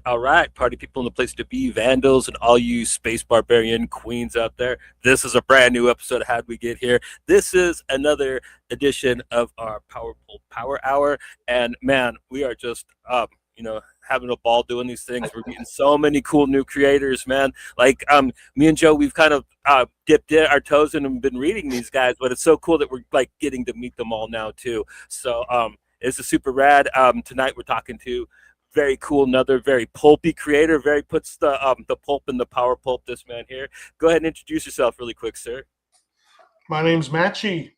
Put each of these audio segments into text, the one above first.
all right. Party people in the place to be, vandals, and all you space barbarian queens out there. This is a brand new episode of How'd We Get Here? This is another edition of our Power Pulp Power Hour. And man, we are just, having a ball doing these things. We're meeting so many cool new creators, man. Like me and Joe, we've kind of dipped our toes in and been reading these guys, but it's so cool that we're like getting to meet them all now too. So this is super rad. Tonight we're talking to very cool, another very pulpy creator. Very puts the pulp in the power pulp. This man here. Go ahead and introduce yourself really quick, sir. My name's Mattchee,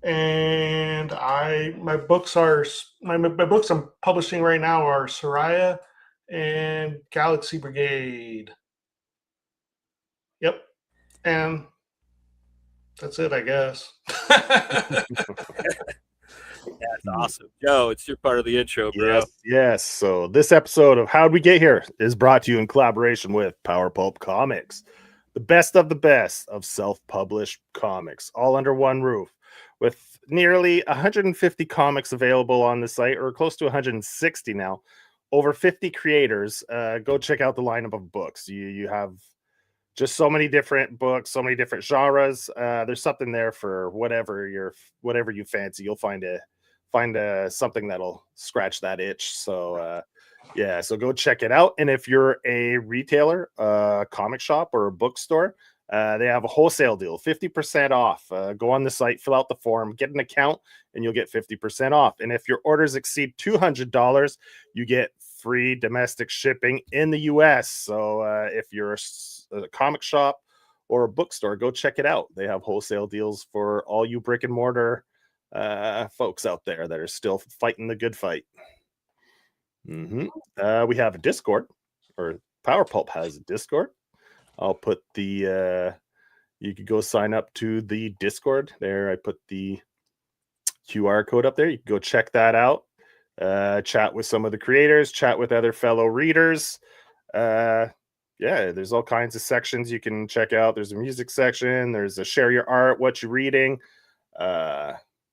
and my books I'm publishing right now are Soraya and Galaxy Brigade. Yep, and that's it, I guess. That's awesome. Joe, it's your part of the intro, bro. Yes. So this episode of How'd We Get Here is brought to you in collaboration with Power Pulp Comics, the best of self-published comics, all under one roof, with nearly 150 comics available on the site, or close to 160 now. Over 50 creators. Go check out the lineup of books. You have just so many different books, so many different genres. There's something there for whatever you fancy. You'll find something that'll scratch that itch. So so go check it out. And if you're a retailer, a comic shop, or a bookstore, they have a wholesale deal, 50% off. Go on the site, fill out the form, get an account, and you'll get 50% off. And if your orders exceed $200, you get free domestic shipping in the US. So if you're a comic shop or a bookstore, go check it out. They have wholesale deals for all you brick and mortar folks out there that are still fighting the good fight. We have a Discord, or Power Pulp has a Discord. I'll put you could go sign up to the Discord there. I put the QR code up there. You can go check that out. Chat with some of the creators, chat with other fellow readers. There's all kinds of sections you can check out. There's a music section. There's a share your art, what you're reading,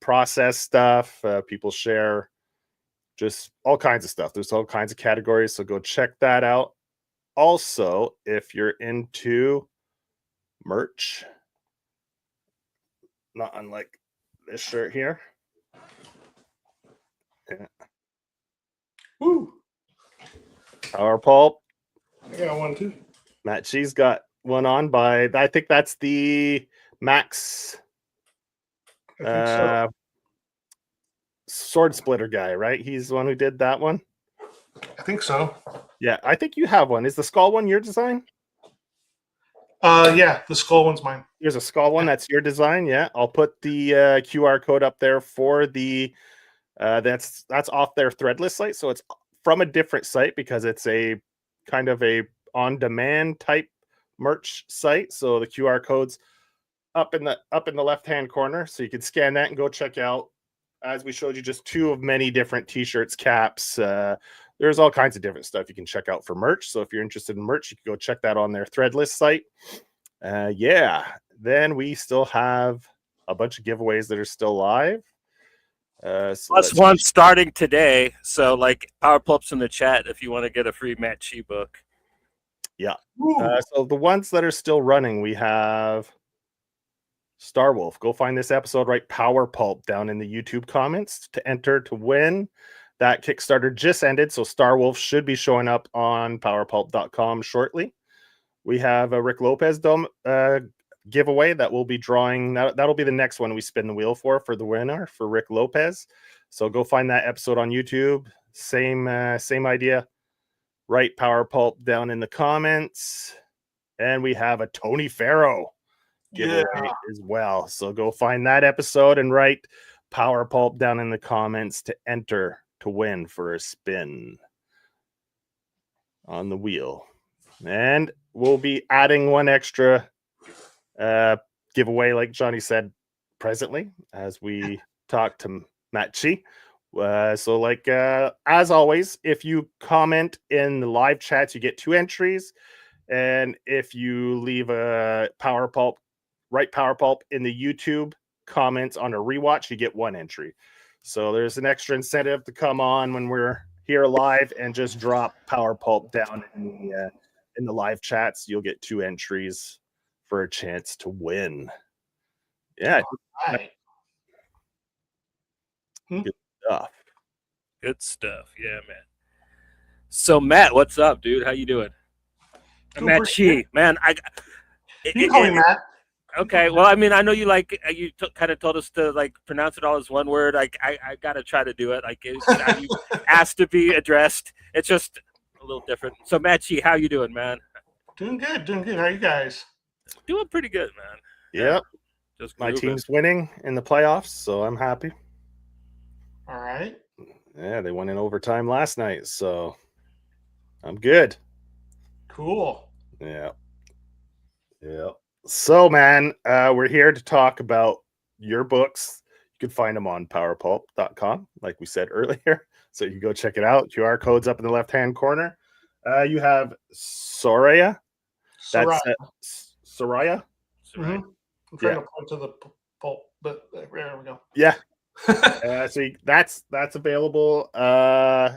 process stuff. People share just all kinds of stuff. There's all kinds of categories. So go check that out. Also, if you're into merch, not unlike this shirt here. Yeah. Woo! Power Pulp. I got one too. Mattchee's got one on by, I think that's the Max sword splitter guy, right? He's the one who did that one. I think so. Yeah, I think you have one. Is the skull one your design? Yeah, the skull one's mine. There's a skull one that's your design. Yeah, I'll put the QR code up there for the that's off their Threadless site, so it's from a different site because it's a kind of a on-demand type merch site. So the QR code's up in the left-hand corner, so you can scan that and go check out. As we showed you, just two of many different t-shirts, caps. There's all kinds of different stuff you can check out for merch. So if you're interested in merch, you can go check that on their Threadless site. Then we still have a bunch of giveaways that are still live. Plus one starting today. So like Power Pulp's in the chat if you want to get a free Mattchee book. Yeah. So the ones that are still running, we have Starwolf. Go find this episode, right? Power Pulp down in the YouTube comments to enter to win. That Kickstarter just ended, so Starwolf should be showing up on powerpulp.com shortly. We have a Rick Lopez giveaway that we'll be drawing. That'll be the next one we spin the wheel for the winner, for Rick Lopez. So go find that episode on YouTube. Same idea. Write Power Pulp down in the comments. And we have a Tony Farrow giveaway as well. So go find that episode and write Power Pulp down in the comments to enter to win for a spin on the wheel. And we'll be adding one extra giveaway, like Johnny said, presently as we talk to Mattchee. As always, if you comment in the live chats, you get 2 entries. And if you leave a Power Pulp, write Power Pulp in the YouTube comments on a rewatch, you get 1 entry. So there's an extra incentive to come on when we're here live and just drop Power Pulp down in the live chats, you'll get 2 entries for a chance to win. Yeah, Right. good stuff. Good stuff. Yeah, man. So Matt, what's up, dude? How you doing? Doing pretty Mattchee, man. You can call me Matt. Okay, well, I mean, I know you like you kind of told us to like pronounce it all as one word. I gotta try to do it. Like you asked to be addressed. It's just a little different. So Mattchee, how you doing, man? Doing good. How are you guys? Doing pretty good, man. Yep. Just My grooving. team's winning in the playoffs, so I'm happy. All right. Yeah, they won in overtime last night, so I'm good. Cool. Yeah. So, man, we're here to talk about your books. You can find them on powerpulp.com, like we said earlier. So you can go check it out. QR code's up in the left-hand corner. You have Soraya. Soraya. That's Soraya. Mm-hmm. I'm trying to point to the pulp, but there we go. Yeah. So that's available.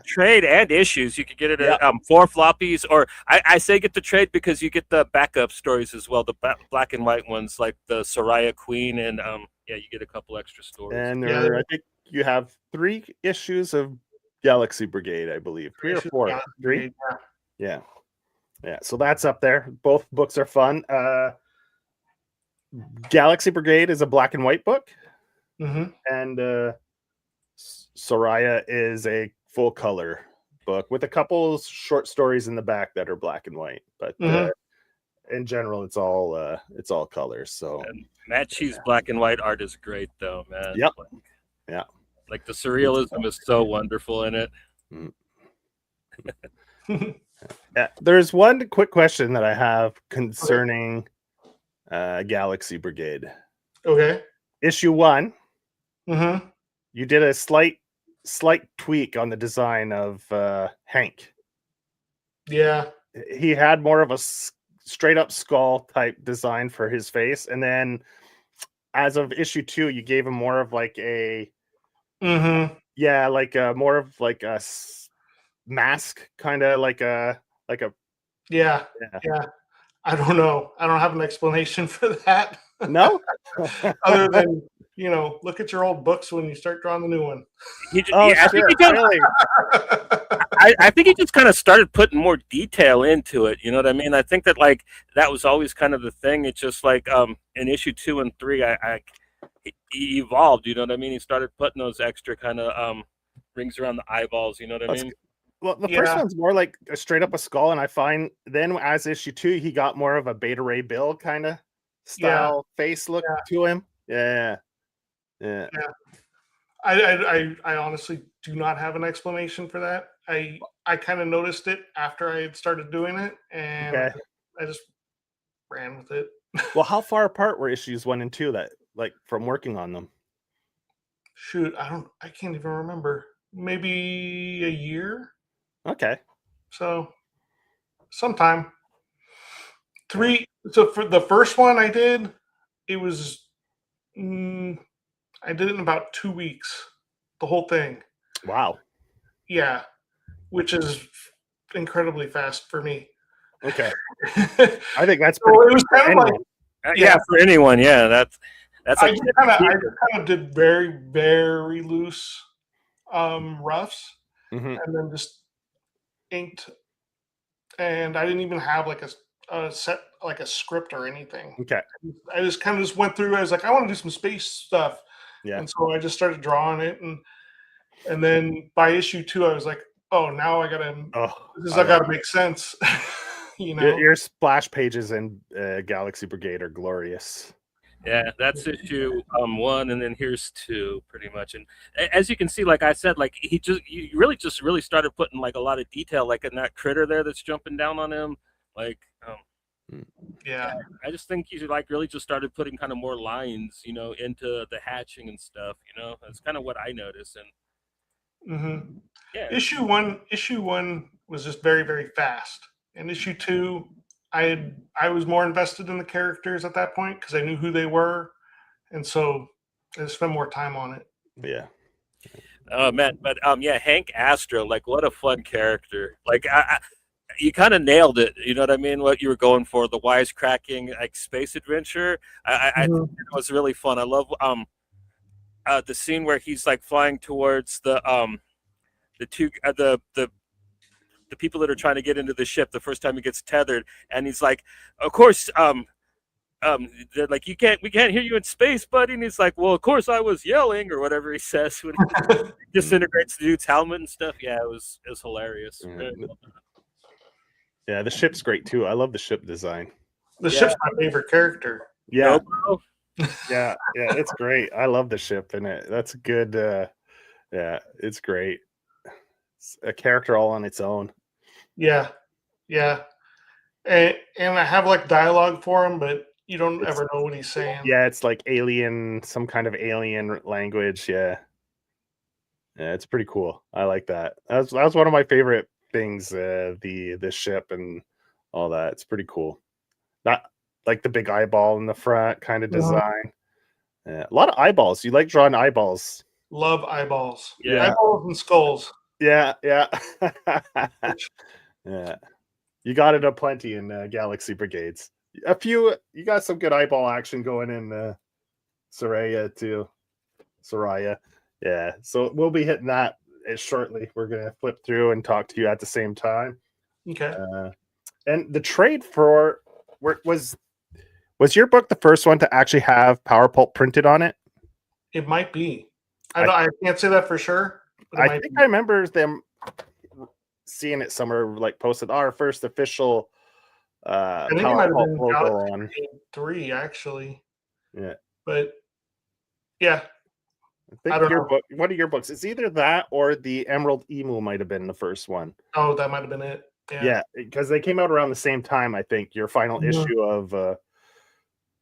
Trade and issues. You could get it Yeah. at 4 floppies, or I say get the trade because you get the backup stories as well, the black and white ones like the Soraya Queen, and yeah, you get a couple extra stories. And Yeah. I think you have 3 issues of Galaxy Brigade, I believe. 3 or 4. Galaxy 3. Brigade, Yeah. So that's up there. Both books are fun. Galaxy Brigade is a black and white book, and Soraya is a full color book with a couple short stories in the back that are black and white. But in general, it's all colors. So and Mattchee's black and white art is great, though, man. Yep. Yeah. Like the surrealism is so wonderful in it. Yeah, there's one quick question that I have concerning Galaxy Brigade. Okay. Issue 1. You did a slight tweak on the design of Hank. Yeah. He had more of a straight up skull type design for his face, and then as of issue 2, you gave him more of like a more of like a mask, kind of like a yeah. I don't know. I don't have an explanation for that. No. Other than look at your old books when you start drawing the new one. I think he just kind of started putting more detail into it. You know what I mean? I think that like that was always kind of the thing. It's just like in issue 2 and 3, he evolved. You know what I mean? He started putting those extra kind of rings around the eyeballs. You know what I mean? Well, the first one's more like straight up a skull, and I find then as issue 2, he got more of a Beta Ray Bill kind of style face look to him. Yeah. I honestly do not have an explanation for that. I kind of noticed it after I had started doing it, and I just ran with it. Well, how far apart were issues 1 and 2 that like from working on them? Shoot, I can't even remember. Maybe a year. Okay. So sometime 3. So for the first one I did, it was I did it in about 2 weeks, the whole thing. Wow. Yeah, which is incredibly fast for me. Okay. I think that's pretty. It was kind of like for anyone. Yeah, that's. I just kind of did very, very loose roughs, and then just inked, and I didn't even have like a set like a script or anything. Okay. I just kind of just went through. I was like, I want to do some space stuff, and so I just started drawing it, and then by issue 2, I was like, oh, now I gotta make sense. Your splash pages in Galaxy Brigade are glorious. Yeah, that's issue 1, and then here's 2, pretty much. And as you can see, like I said, like he really started putting like a lot of detail, like in that critter there that's jumping down on him. Like, I just think he like really just started putting kind of more lines, into the hatching and stuff. That's kind of what I noticed. And issue one was just very, very fast, and issue 2. I was more invested in the characters at that point because I knew who they were, and so I just spent more time on it. Yeah. Oh man, but yeah, Hank Astro, like what a fun character. Like you kind of nailed it. You know what I mean? What you were going for, the wisecracking like space adventure. I think Mhm. it was really fun. I love the scene where he's like flying towards the two the people that are trying to get into the ship the first time he gets tethered, and he's like, of course, they're like, we can't hear you in space, buddy. And he's like, well, of course I was yelling or whatever he says when he disintegrates the dude's helmet and stuff. Yeah, it was hilarious. Yeah, the ship's great too. I love the ship design. The ship's my favorite character. Yeah, Bro. yeah, it's great. I love the ship in it. That's a good. Yeah, it's great. It's a character all on its own. Yeah, yeah, and I have like dialogue for him, but you don't ever know what he's saying. Yeah, it's like alien, some kind of alien language. Yeah, yeah, it's pretty cool. I like that. That was one of my favorite things. The ship and all that. It's pretty cool. Not like the big eyeball in the front kind of design. Yeah, a lot of eyeballs. You like drawing eyeballs? Love eyeballs. Yeah. Eyeballs and skulls. Yeah, yeah, yeah. You got it aplenty in Galaxy Brigades. A few. You got some good eyeball action going in Soraya too. Soraya. Yeah. So we'll be hitting that shortly. We're gonna flip through and talk to you at the same time. Okay. And the trade for was your book the first one to actually have Power Pulp printed on it? It might be. I can't say that for sure. But I think I remember them seeing it somewhere, like posted our first official I think Power it might have Pulp been logo Galaxy on. Brigade 3, actually. Yeah. But yeah. I think one of your books. It's either that or the Emerald Emu might have been the first one. Oh, that might have been it. Yeah, because they came out around the same time. I think your final issue of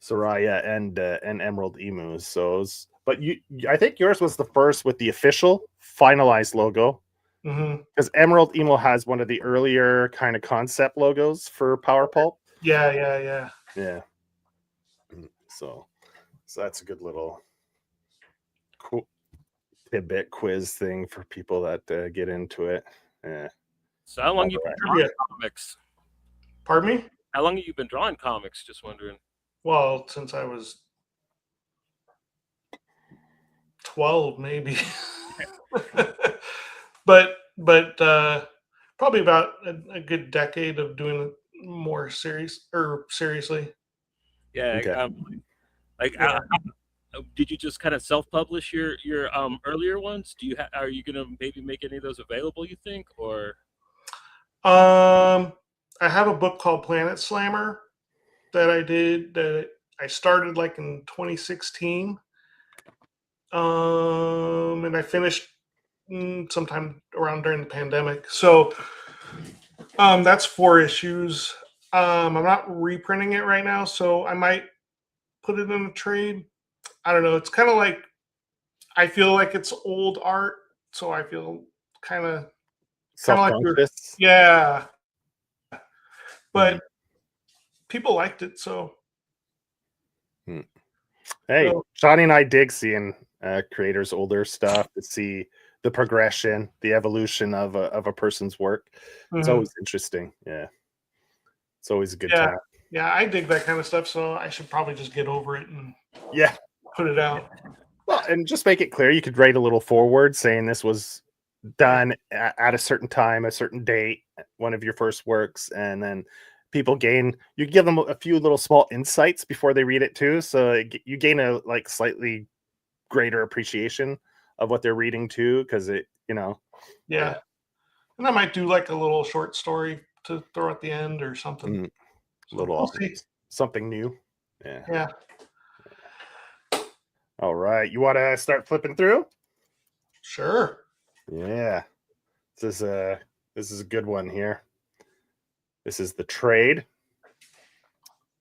Soraya and Emerald Emu. So, but I think yours was the first with the official finalized logo. Because Emerald Emu has one of the earlier kind of concept logos for Power Pulp. Yeah. So that's a good little cool tidbit quiz thing for people that get into it. Yeah. So how long you been drawing comics? Pardon me? How long have you been drawing comics? Just wondering. Well, since I was 12, maybe. but probably about a good decade of doing it more seriously. Yeah. Okay. Did you just kind of self-publish your earlier ones? Are you gonna maybe make any of those available? You think, or? I have a book called Planet Slammer that I did that I started like in 2016. And I finished sometime around during the pandemic. So that's 4 issues. I'm not reprinting it right now, so I might put it in a trade. I don't know. It's kind of like, I feel like it's old art, so I feel kind of self-conscious. Yeah. But people liked it, so. Hey, Johnny and I dig seeing creators' older stuff to see the progression, the evolution of a person's work. It's always interesting. Yeah, it's always a good time. Yeah, I dig that kind of stuff, so I should probably just get over it and put it out. Well, and just make it clear. You could write a little forward saying this was done at a certain time, a certain date, one of your first works, and then people you give them a few little small insights before they read it too, so you gain a like slightly greater appreciation of what they're reading too, because it and I might do like a little short story to throw at the end or something. Something new. Yeah. All right, you want to start flipping through? Sure. Yeah, this is a good one here. This is the trade,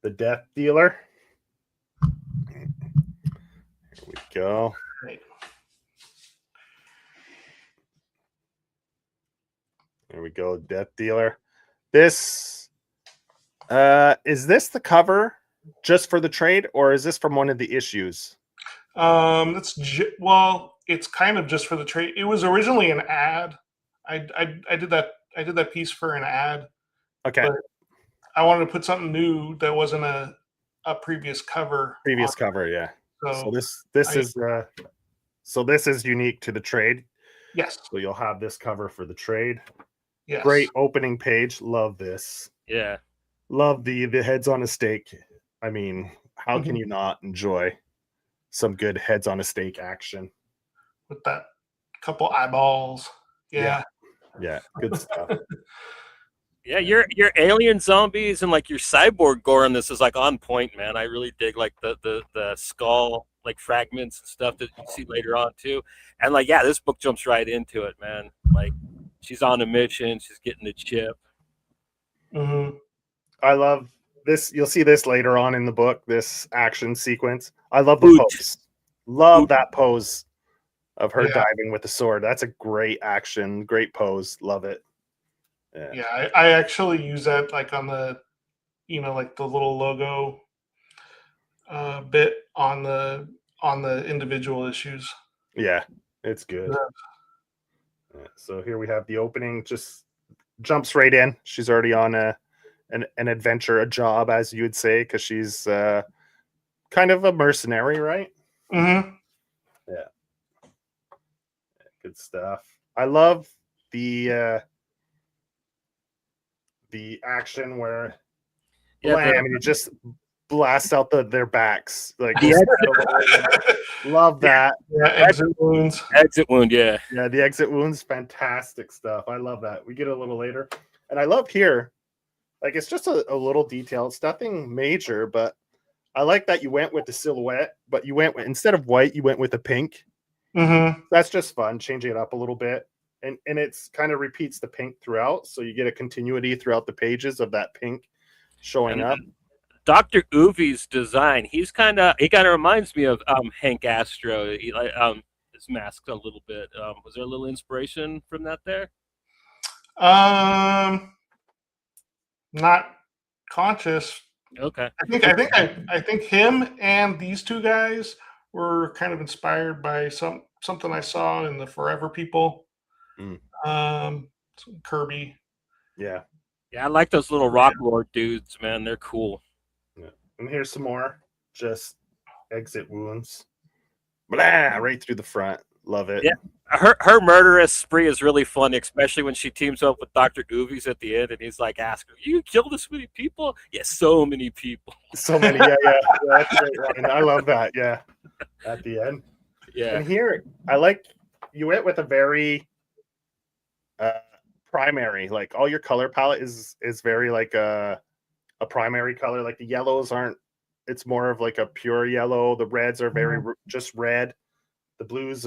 the Death Dealer. Here we go. Right. There we go, Death Dealer. This is this the cover just for the trade, or is this from one of the issues? Well, it's kind of just for the trade. It was originally an ad. I did that piece for an ad. Okay. But I wanted to put something new that wasn't a previous cover. Cover, yeah. So So this is unique to the trade. Yes. So you'll have this cover for the trade. Yes. Great opening page. Love this. Yeah. Love the heads on a stake. I mean, how can you not enjoy some good heads on a stake action with that couple eyeballs? Yeah. Good stuff. Yeah, your alien zombies and like your cyborg gore in this is like on point, man. I really dig like the skull like fragments and stuff that you see later on too. And like, yeah, this book jumps right into it, man. Like she's on a mission, she's getting the chip. I love this. You'll see this later on in the book, this action sequence. I love the pose. Love that pose of her diving with the sword. That's a great action, great pose. Love it. Yeah, I actually use that like on the, like the little logo bit on the individual issues. Yeah, it's good. Yeah, so here we have the opening. Just jumps right in. She's already on an adventure, a job, as you would say, because she's kind of a mercenary, right? Mm-hmm. Yeah. Good stuff. I love the action where it just blasts out their backs. Like love that. Yeah, exit wounds. Exit wound, yeah. Yeah, the exit wounds, fantastic stuff. I love that. We get a little later. And I love here, like it's just a little detail. It's nothing major, but I like that you went with the silhouette, but you went instead of white, you went with a pink. Mm-hmm. That's just fun, changing it up a little bit. And it's kind of repeats the pink throughout, so you get a continuity throughout the pages of that pink showing up. Dr. Uvi's design, he kind of reminds me of Hank Astro. He like his mask a little bit. Was there a little inspiration from that there? Not conscious. Okay. I think him and these two guys were kind of inspired by something I saw in the Forever People. Kirby. Yeah, I like those little rock lord dudes, man. They're cool. Yeah. And here's some more just exit wounds. Blah, right through the front. Love it. Yeah, her murderous spree is really funny, especially when she teams up with Dr. Uvi's at the end, and he's like asking, "You killed this many people?" Yeah, so many people. So many. Yeah. That's a great line. I love that. Yeah, at the end. Yeah. And here, I like you went with a very primary. Like all your color palette is very like a primary color. Like the yellows aren't. It's more of like a pure yellow. The reds are very just red. The blues,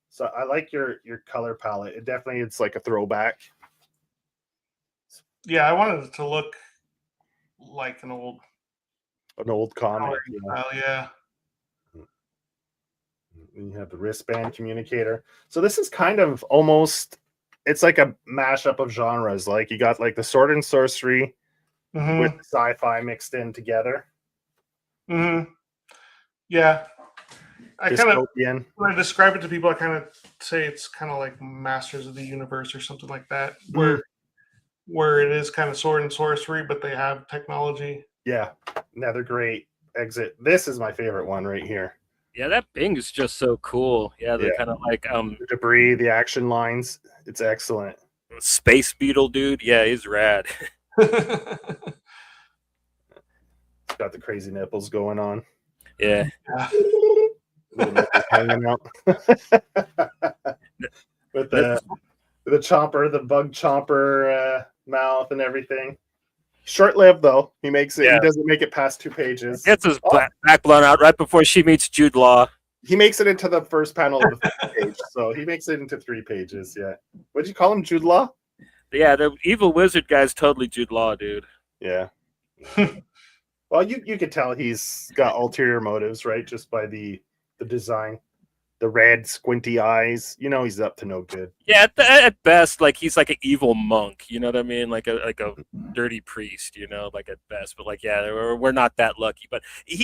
So I like your color palette. It definitely it's like a throwback. Yeah, I wanted it to look like an old comic. Yeah. And you have the wristband communicator. So this is kind of almost. It's like a mashup of genres. Like you got like the sword and sorcery with sci-fi mixed in together. Mm-hmm. Yeah. When I describe it to people, I kind of say it's kind of like Masters of the Universe or something like that, where it is kind of sword and sorcery, but they have technology. Yeah, another great exit. This is my favorite one right here. Yeah, that Bing is just so cool. Yeah, they're kind of like the debris, the action lines. It's excellent. Space Beetle dude. Yeah, he's rad. It's got the crazy nipples going on. Yeah. Hanging out. With the chomper, the bug chomper mouth and everything. Short-lived though. He makes it. Yeah. He doesn't make it past 2 pages. Gets his back blown out right before she meets Jude Law. He makes it into the first panel of the page, so he makes it into 3 pages. Yeah. What'd you call him, Jude Law? Yeah, the evil wizard guy's totally Jude Law, dude. Yeah. Well, you could tell he's got ulterior motives, right? Just by the design, the red squinty eyes. You know he's up to no good. Yeah, at best, like he's like an evil monk. You know what I mean? Like a dirty priest. You know, like at best. But like, yeah, we're not that lucky. But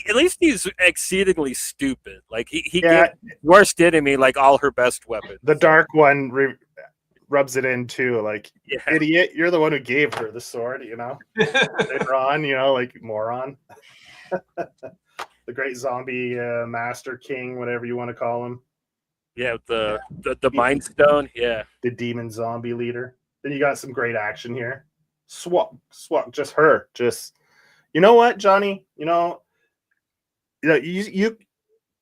at least he's exceedingly stupid. Like he gave worst enemy like all her best weapons. The dark one rubs it in too. Like, yeah. Idiot, you're the one who gave her the sword. You know, later on, you know, like moron. The great zombie master king, whatever you want to call him. Yeah, the Mind Stone. Yeah, the demon zombie leader. Then you got some great action here. Swap, just her. Just, you know what, Johnny? You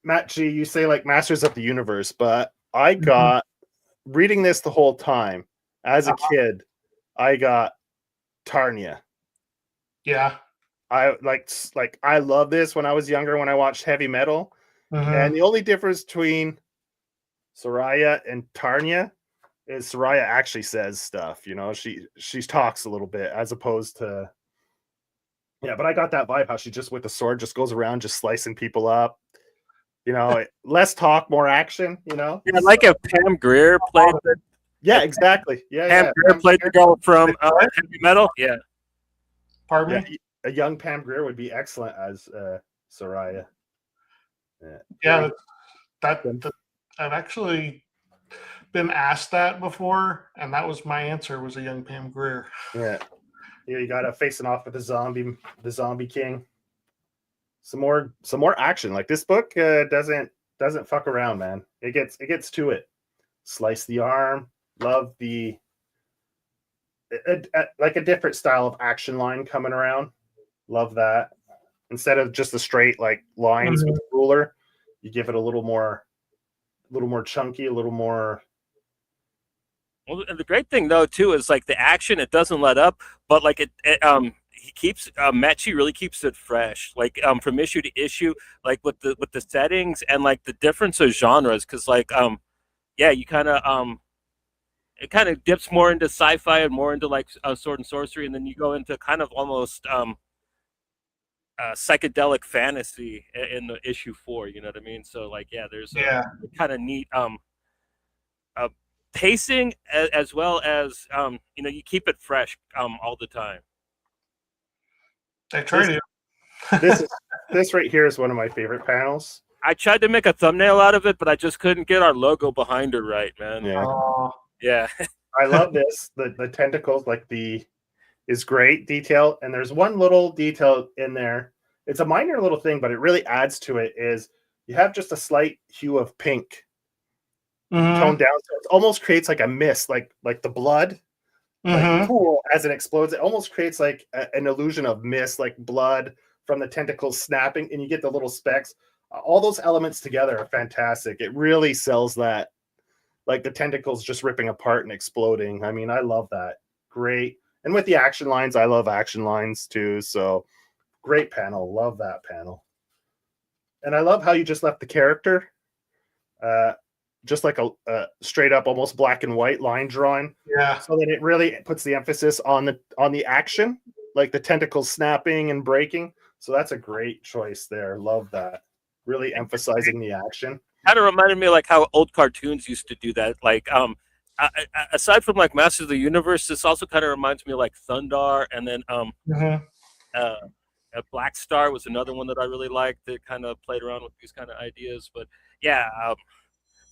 Mattchee, you say like Masters of the Universe, but I got reading this the whole time as a kid. I got Tarnia. Yeah. I I love this when I was younger when I watched heavy metal. And the only difference between Soraya and Tarnia is Soraya actually says stuff, you know, she talks a little bit as opposed to but I got that vibe how she just with the sword just goes around just slicing people up, you know, less talk, more action, you know. Yeah, like if Pam Grier played exactly. Pam Grier played the girl from heavy metal. Yeah. Pardon me? A young Pam Grier would be excellent as Soraya. Yeah, that I've actually been asked that before, and that was my answer, was a young Pam Grier. Yeah, you got to facing off with the zombie king. Some more action. Like this book doesn't fuck around, man. It gets to it. Slice the arm. Love like a different style of action line coming around. Love that. Instead of just the straight like lines with the ruler, you give it a little more chunky, a little more. Well, the great thing though too is like the action, it doesn't let up, but like he keeps Mattchee really keeps it fresh, like from issue to issue, like with the settings and like the difference of genres, because like you kind of it kind of dips more into sci-fi and more into like sword and sorcery, and then you go into kind of almost psychedelic fantasy in the issue 4. You know what I mean? So like there's a kind of neat pacing as well as you keep it fresh all the time. I try to. This right here is one of my favorite panels. I tried to make a thumbnail out of it, but I just couldn't get our logo behind her right, man. Yeah. I love this. The tentacles, like is great detail, and there's one little detail in there. It's a minor little thing, but it really adds to it. Is you have just a slight hue of pink toned down, so it almost creates like a mist, like the blood, like cool as it explodes. It almost creates like an illusion of mist, like blood from the tentacles snapping, and you get the little specks. All those elements together are fantastic. It really sells that, like the tentacles just ripping apart and exploding. I mean, I love that. Great. And with the action lines, I love action lines too. So great panel. Love that panel. And I love how you just left the character just like a straight up almost black and white line drawing. Yeah. So that it really puts the emphasis on the action, like the tentacles snapping and breaking. So that's a great choice there. Love that. Really emphasizing the action. Kind of reminded me of like how old cartoons used to do that. Like aside from like Masters of the Universe, this also kind of reminds me of like Thundar, and then Black Star was another one that I really liked that kind of played around with these kind of ideas. But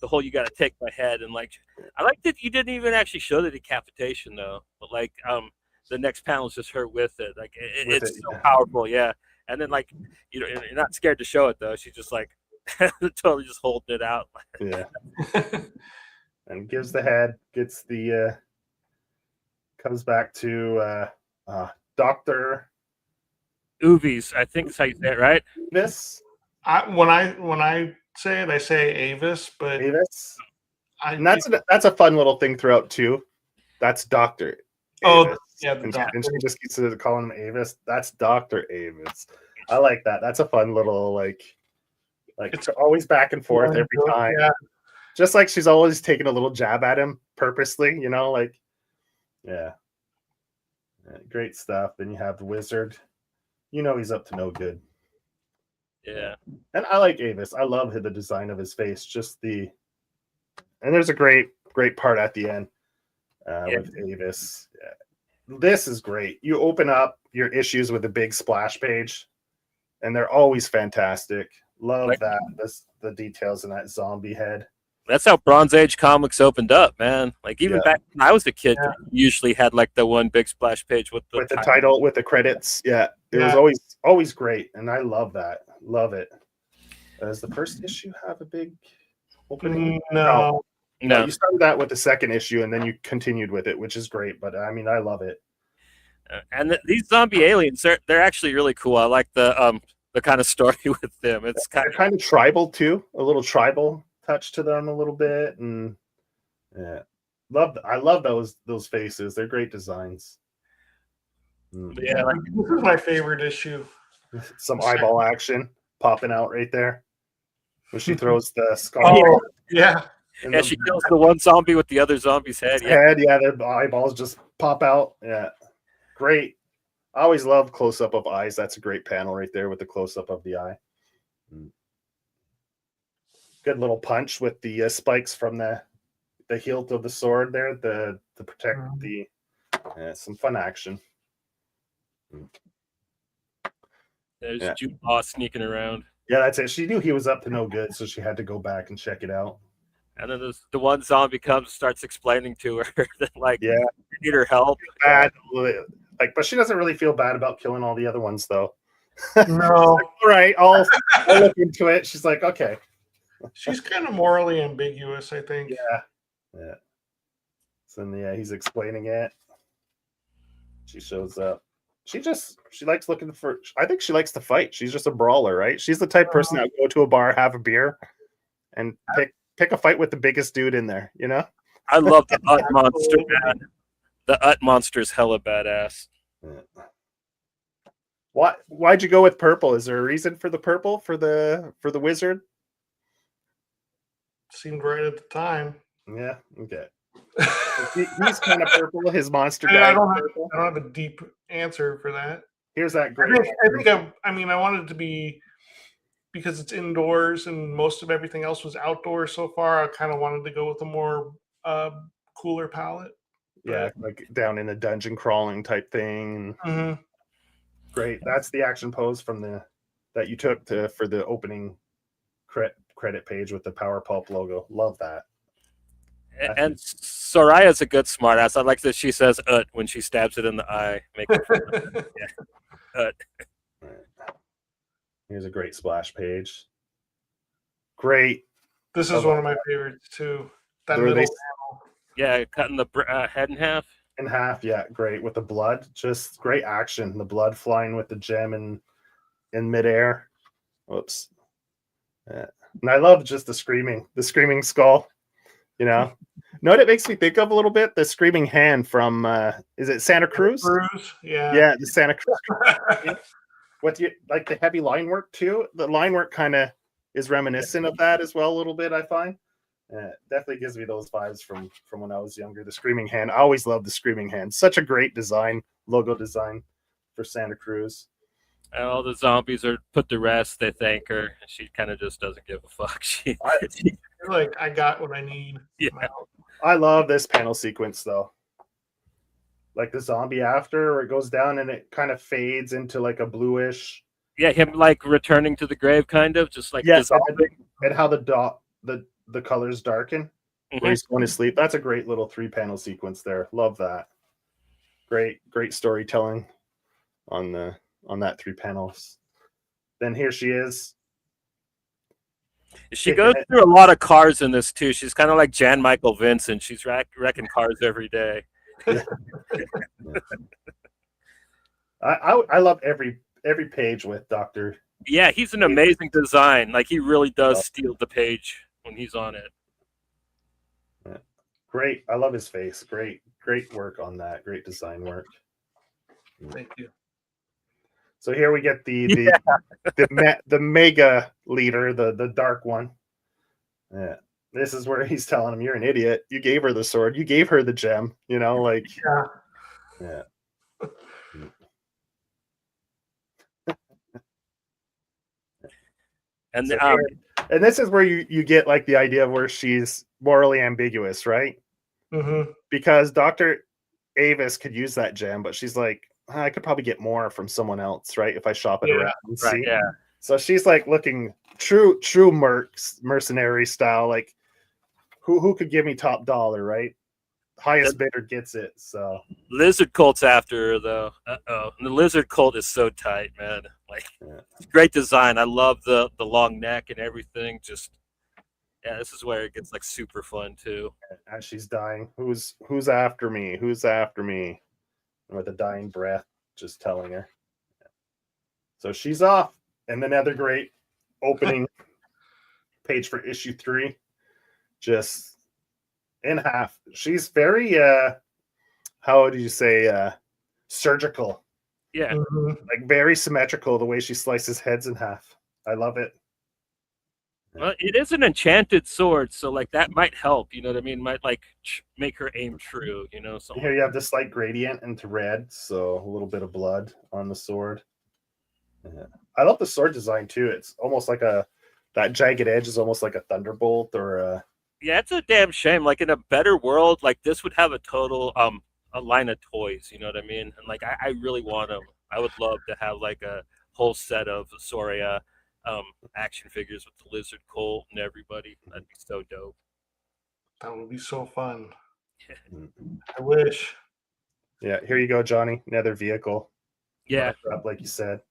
the whole you got to take my head, and like I liked that you didn't even actually show the decapitation though, but like the next panel is just her with it. Like it's so powerful, and then like you're not scared to show it though. She's just like totally just holding it out. And gives the head, gets the comes back to Dr. Uvies, I think that's how you say it, right? This when I say it, I say Avis, but Avis. And that's a fun little thing throughout too. That's Dr. Avis. And she just keeps calling him Avis. That's Dr. Avis. I like that. That's a fun little like it's always back and forth every time. Yeah. Just like she's always taking a little jab at him purposely, you know, like great stuff. Then you have the wizard. You know he's up to no good. Yeah. And I like Avis. I love the design of his face. And there's a great part at the end with Avis. Yeah. This is great. You open up your issues with a big splash page, and they're always fantastic. Love that. The details in that zombie head. That's how Bronze Age comics opened up, man. Like even back when I was a kid, usually had like the one big splash page with the title, with the credits. Yeah, it was always great, and I love that. Love it. Does the first issue have a big opening? No. You started that with the second issue, and then you continued with it, which is great. But I mean, I love it. And these zombie aliens, they're actually really cool. I like the kind of story with them. It's kind of tribal too, a little tribal touch to them a little bit, and I love those faces. They're great designs. Yeah, this is my favorite issue. Some eyeball action popping out right there when she throws the skull. Oh, yeah. Yeah, she kills the one zombie with the other zombie's head. Yeah, their eyeballs just pop out. Yeah, great. I always love close up of eyes. That's a great panel right there with the close up of the eye. Good little punch with the spikes from the hilt of the sword there to protect the some fun action. There's Jude Law sneaking around. Yeah, that's it. She knew he was up to no good, so she had to go back and check it out. And then the one zombie comes and starts explaining to her that, like, you need her help. Bad. But she doesn't really feel bad about killing all the other ones, though. No. All right, I'll look into it. She's like, okay. She's kind of morally ambiguous, I think. Yeah. So he's explaining it. She shows up. She likes looking for. I think she likes to fight. She's just a brawler, right? She's the type of person that would go to a bar, have a beer, and pick a fight with the biggest dude in there. You know. I love the Ut monster, man. The Ut monster's hella badass. Why'd you go with purple? Is there a reason for the purple for the wizard? Seemed right at the time. Yeah. Okay. He's kind of purple. His monster guy. I don't have a deep answer for that. Here's that great. I wanted it to be, because it's indoors and most of everything else was outdoors so far. I kind of wanted to go with a more cooler palette. Yeah, like down in a dungeon crawling type thing. Great. That's the action pose that you took for the opening credit page with the Power Pulp logo. Love that. And Soraya's a good smartass. I like that she says "ut" when she stabs it in the eye. Ut. Here's a great splash page. Great. This is one of my favorites too. That middle panel. Yeah, cutting the head in half. In half, yeah, great with the blood. Just great action. The blood flying with the gem in midair. Whoops. Yeah. And I love just the screaming skull. You know what it makes me think of a little bit? The screaming hand from is it Santa Cruz? Yeah, the Santa Cruz. With like the heavy line work too. The line work kind of is reminiscent of that as well a little bit, I find. Definitely gives me those vibes from when I was younger. The screaming hand. I always loved the screaming hand. Such a great design, logo design for Santa Cruz. And all the zombies are put to rest. They thank her. She kind of just doesn't give a fuck. I got what I need. Yeah. I love this panel sequence though. Like the zombie after, where it goes down and it kind of fades into like a bluish. Yeah, him like returning to the grave, kind of just like and how the colors darken where he's going to sleep. That's a great little 3-panel sequence there. Love that. Great storytelling on that 3 panels. Then here she is. She goes through a lot of cars in this too. She's kind of like Jan Michael Vincent. She's wrecking cars every day. I love every page with Dr. Yeah, he's an amazing design. Like he really does steal the page when he's on it. Yeah. Great. I love his face. Great work on that. Great design work. Thank you. So here we get the mega leader, the dark one. Yeah. This is where he's telling him, "You're an idiot. You gave her the sword. You gave her the gem." You know, like yeah. And So and this is where you get like the idea of where she's morally ambiguous, right? Mm-hmm. Because Dr. Avis could use that gem, but she's like, I could probably get more from someone else, right? If I shop it around and see. Yeah. So she's like looking true mercenary style, like who could give me top dollar, right? Highest bidder gets it. So Lizard Cult's after her though. And the Lizard Cult is so tight, man. Like great design. I love the long neck and everything. Just this is where it gets like super fun too. As she's dying, who's after me? Who's after me? With a dying breath, just telling her. So she's off. And another great opening page for issue 3. Just in half. She's very how do you say surgical. Yeah. Like very symmetrical the way she slices heads in half. I love it. Well, it is an enchanted sword, so like that might help. You know what I mean? Might like make her aim true. You know. Here you have the slight gradient into red, so a little bit of blood on the sword. I love the sword design too. It's almost like that jagged edge is almost like a thunderbolt or a. Yeah, it's a damn shame. Like in a better world, like this would have a total a line of toys. You know what I mean? And like I really want them. I would love to have like a whole set of Soraya action figures with the Lizard Cult and everybody. That'd be so dope. That would be so fun. I wish. Yeah, here you go, Johnny. Another vehicle. Yeah, up like you said.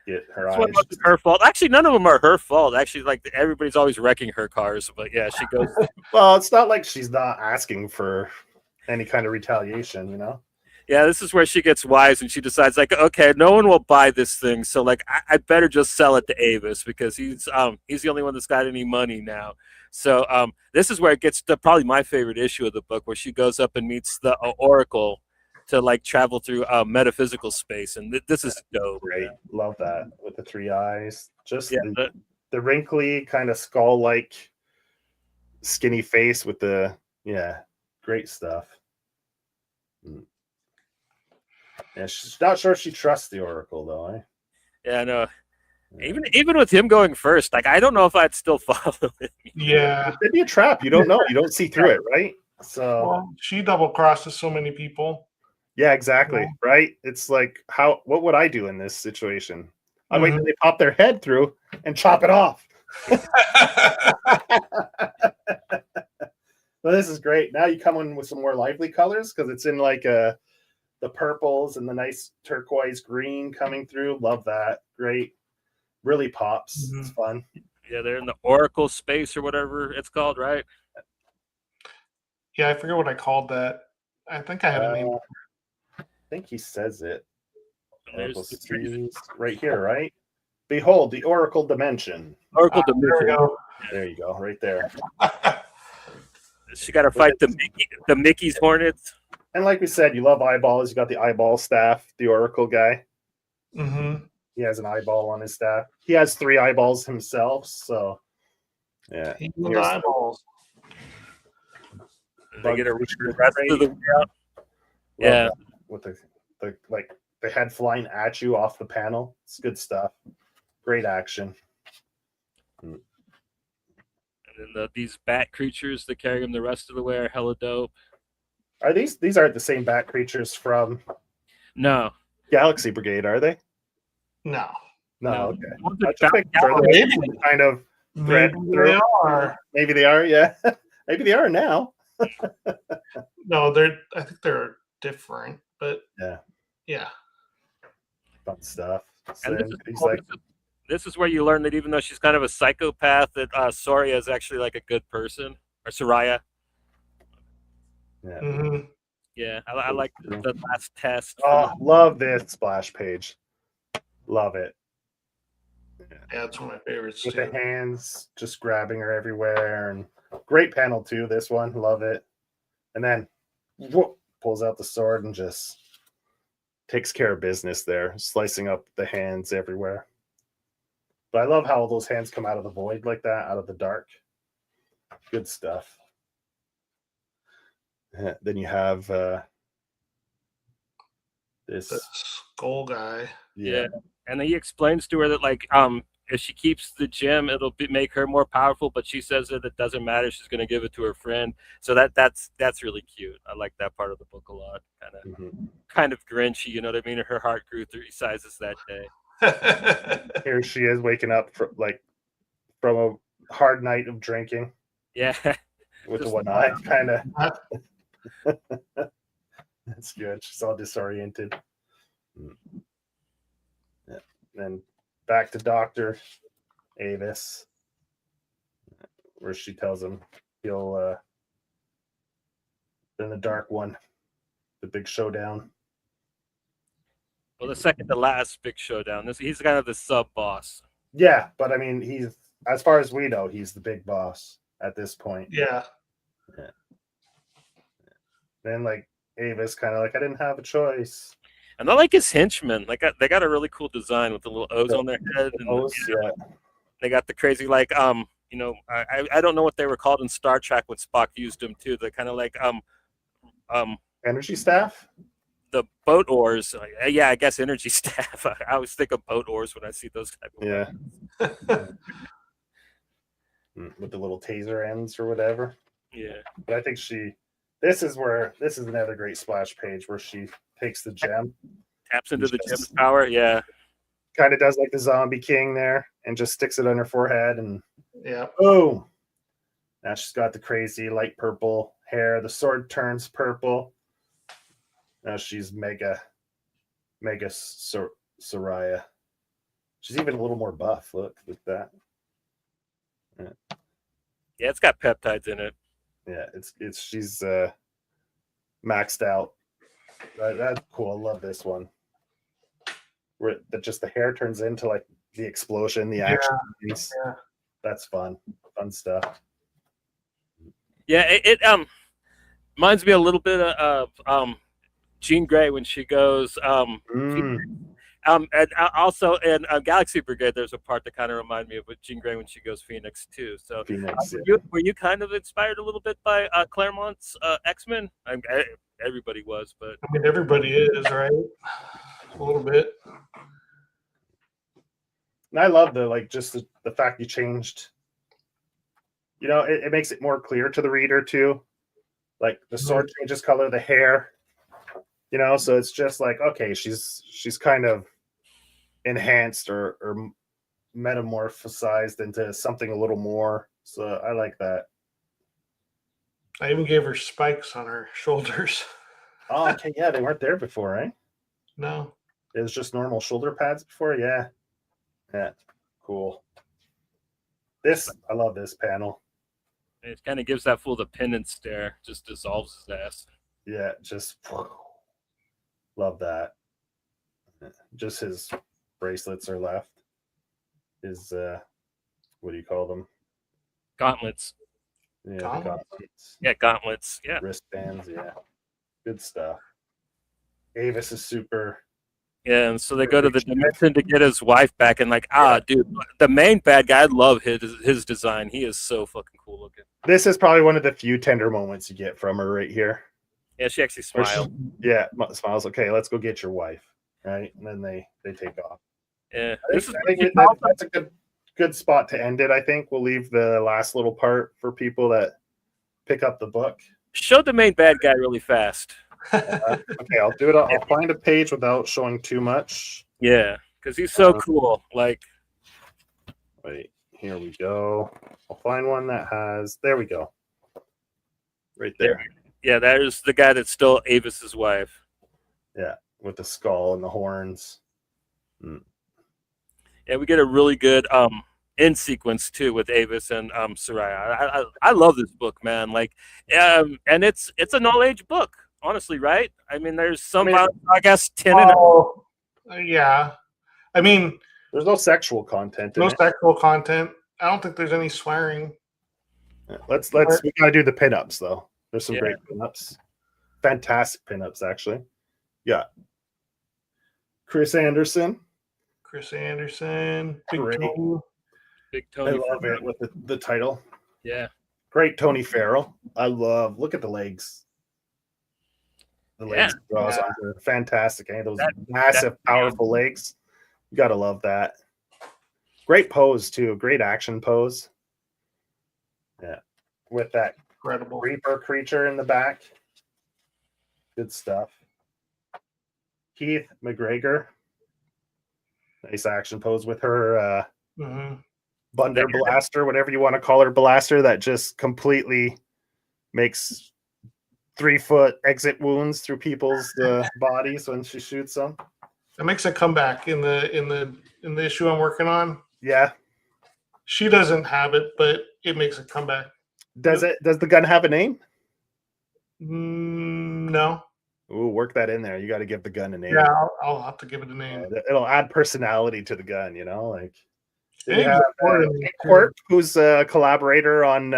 Get her eyes. eyes. Her fault. Actually, none of them are her fault. Actually, like everybody's always wrecking her cars. But yeah, she goes. Well, it's not like she's not asking for any kind of retaliation, you know. Yeah, this is where she gets wise and she decides like, okay, no one will buy this thing, so like I better just sell it to Avis because he's the only one that's got any money now. So this is where it gets to probably my favorite issue of the book, where she goes up and meets the Oracle to like travel through metaphysical space, and this is dope. Great, man. Love that with the 3 eyes, just the wrinkly kind of skull-like skinny face with the great stuff. Yeah, she's not sure she trusts the Oracle though, eh? Yeah, no. Even with him going first, like I don't know if I'd still follow him. Yeah, it'd be a trap. You don't know. You don't see through it, right? So she double crosses so many people. Yeah, exactly. Right? It's like what would I do in this situation? I wait till they pop their head through and chop it off. Well, this is great. Now you come in with some more lively colors because it's in like the purples and the nice turquoise green coming through. Love that. Great. Really pops. It's fun. Yeah, they're in the Oracle space or whatever it's called, right? Yeah, I forget what I called that. I think I had a name. I think he says it. Right here, right? Behold, the Oracle Dimension. Oracle Dimension. There you go, right there. She got to fight the Mickey's Hornets. And like we said, you love eyeballs. You got the eyeball staff, the Oracle guy. He has an eyeball on his staff. He has 3 eyeballs himself, so yeah. Here's eyeballs. They get a rest of the way out. Yeah. With the head flying at you off the panel. It's good stuff. Great action. And then these bat creatures that carry him the rest of the way are hella dope. Are these aren't the same bat creatures from Galaxy Brigade, are they? No. Okay. Maybe kind of maybe they are. Maybe they are, yeah. Maybe they are now. No, I think they're different, but yeah. Fun stuff. And this is where you learn that even though she's kind of a psychopath, that Soraya is actually like a good person, or Soraya. Yeah. Yeah, I like the last test. Oh, love this splash page. Love it. Yeah, it's one of my favorites with too. The hands just grabbing her everywhere, and great panel too. This one, love it. And then whoop, pulls out the sword and just takes care of business there, slicing up the hands everywhere. But I love how all those hands come out of the void like that, out of the dark. Good stuff. Then you have this skull guy. Yeah. And he explains to her that like if she keeps the gem, it'll make her more powerful. But she says that it doesn't matter. She's going to give it to her friend. So that's really cute. I like that part of the book a lot. Kind of Grinchy, you know what I mean? Her heart grew 3 sizes that day. Here she is waking up from a hard night of drinking. Yeah, with the one eye, kind of. That's good. She's all disoriented. Yeah. Then back to Dr. Avis, where she tells him he'll then the dark one, the big showdown. Well, the second to last big showdown. He's kind of the sub boss. Yeah, but I mean, he's, as far as we know, he's the big boss at this point. Yeah. Then like Avis kind of like, I didn't have a choice. And I like his henchmen. Like they got a really cool design with the little O's on their head. And, yeah. They got the crazy I don't know what they were called in Star Trek when Spock used them too. The kind of like energy staff. The boat oars. Yeah, I guess energy staff. I always think of boat oars when I see those type of with the little taser ends or whatever. Yeah. But I think this is another great splash page where she takes the gem, taps into the gem's power. Yeah. Kind of does like the Zombie King there and just sticks it on her forehead and boom. Now she's got the crazy light purple hair. The sword turns purple. Now she's mega Soraya. She's even a little more buff. Look at that. Yeah, it's got peptides in it. Yeah, she's maxed out. That's cool. I love this one. Where just the hair turns into like the explosion, the action. Yeah. That's fun stuff. Yeah, it reminds me a little bit of Jean Grey when she goes. And also in Galaxy Brigade, there's a part that kind of reminded me of Jean Grey when she goes Phoenix too. So Phoenix, were you kind of inspired a little bit by Claremont's X-Men? Everybody was, but I mean everybody is, right? A little bit. And I love the fact you changed. You know, it makes it more clear to the reader too. Like the sword changes color, the hair. You know, so it's just like, okay, she's kind of enhanced or metamorphosized into something a little more. So I like that. I even gave her spikes on her shoulders. Oh, okay, yeah, they weren't there before, right? No. It was just normal shoulder pads before, yeah. Yeah, cool. I love this panel. It kind of gives that fool the pendant stare, just dissolves his ass. Yeah, just love that. Just his bracelets are left. His what do you call them? Gauntlets. Yeah, gauntlets. Yeah, gauntlets. Yeah. Wristbands, yeah. Good stuff. Avis is super. Yeah, and so they go to the dimension to get his wife back, and dude, the main bad guy, I love his design. He is so fucking cool looking. This is probably one of the few tender moments you get from her right here. Yeah, she actually smiles. Smiles. Okay, let's go get your wife, right? And then they take off. Yeah, that's a good spot to end it. I think we'll leave the last little part for people that pick up the book. Show the main bad guy really fast. Okay, I'll do it. I'll find a page without showing too much. Yeah, because he's so cool. Like, wait, here we go. I'll find one that has. There we go. Right there. Yeah, that is the guy that's still Avis's wife. Yeah, with the skull and the horns. Yeah, we get a really good end sequence too with Avis and Soraya. I love this book, man. Like, and it's an all age book. Honestly, right? I mean, there's some, I guess, 10 yeah. I mean, there's no sexual content. No sexual content. I don't think there's any swearing. Yeah, let's we gotta do the pinups though. There's some great pinups. Fantastic pinups, actually. Yeah. Chris Anderson. Big Tony. Big Tony. I love it with the title. Yeah. Great Tony Farrell. Look at the legs. The legs draws on her. Fantastic. Those massive, powerful legs. You gotta love that. Great pose too. Great action pose. Yeah, with that Incredible Reaper creature in the back. Good stuff. Keith McGregor. Nice action pose with her Bunder Blaster, whatever you want to call her, blaster that just completely makes 3-foot exit wounds through people's bodies when she shoots them. That makes a comeback in the issue I'm working on. Yeah. She doesn't have it, but it makes a comeback. Does the gun have a name? No. Ooh, work that in there. You got to give the gun a name. Yeah, I'll have to give it a name. It'll add personality to the gun, you know. Like Hey, we have Court, who's a collaborator on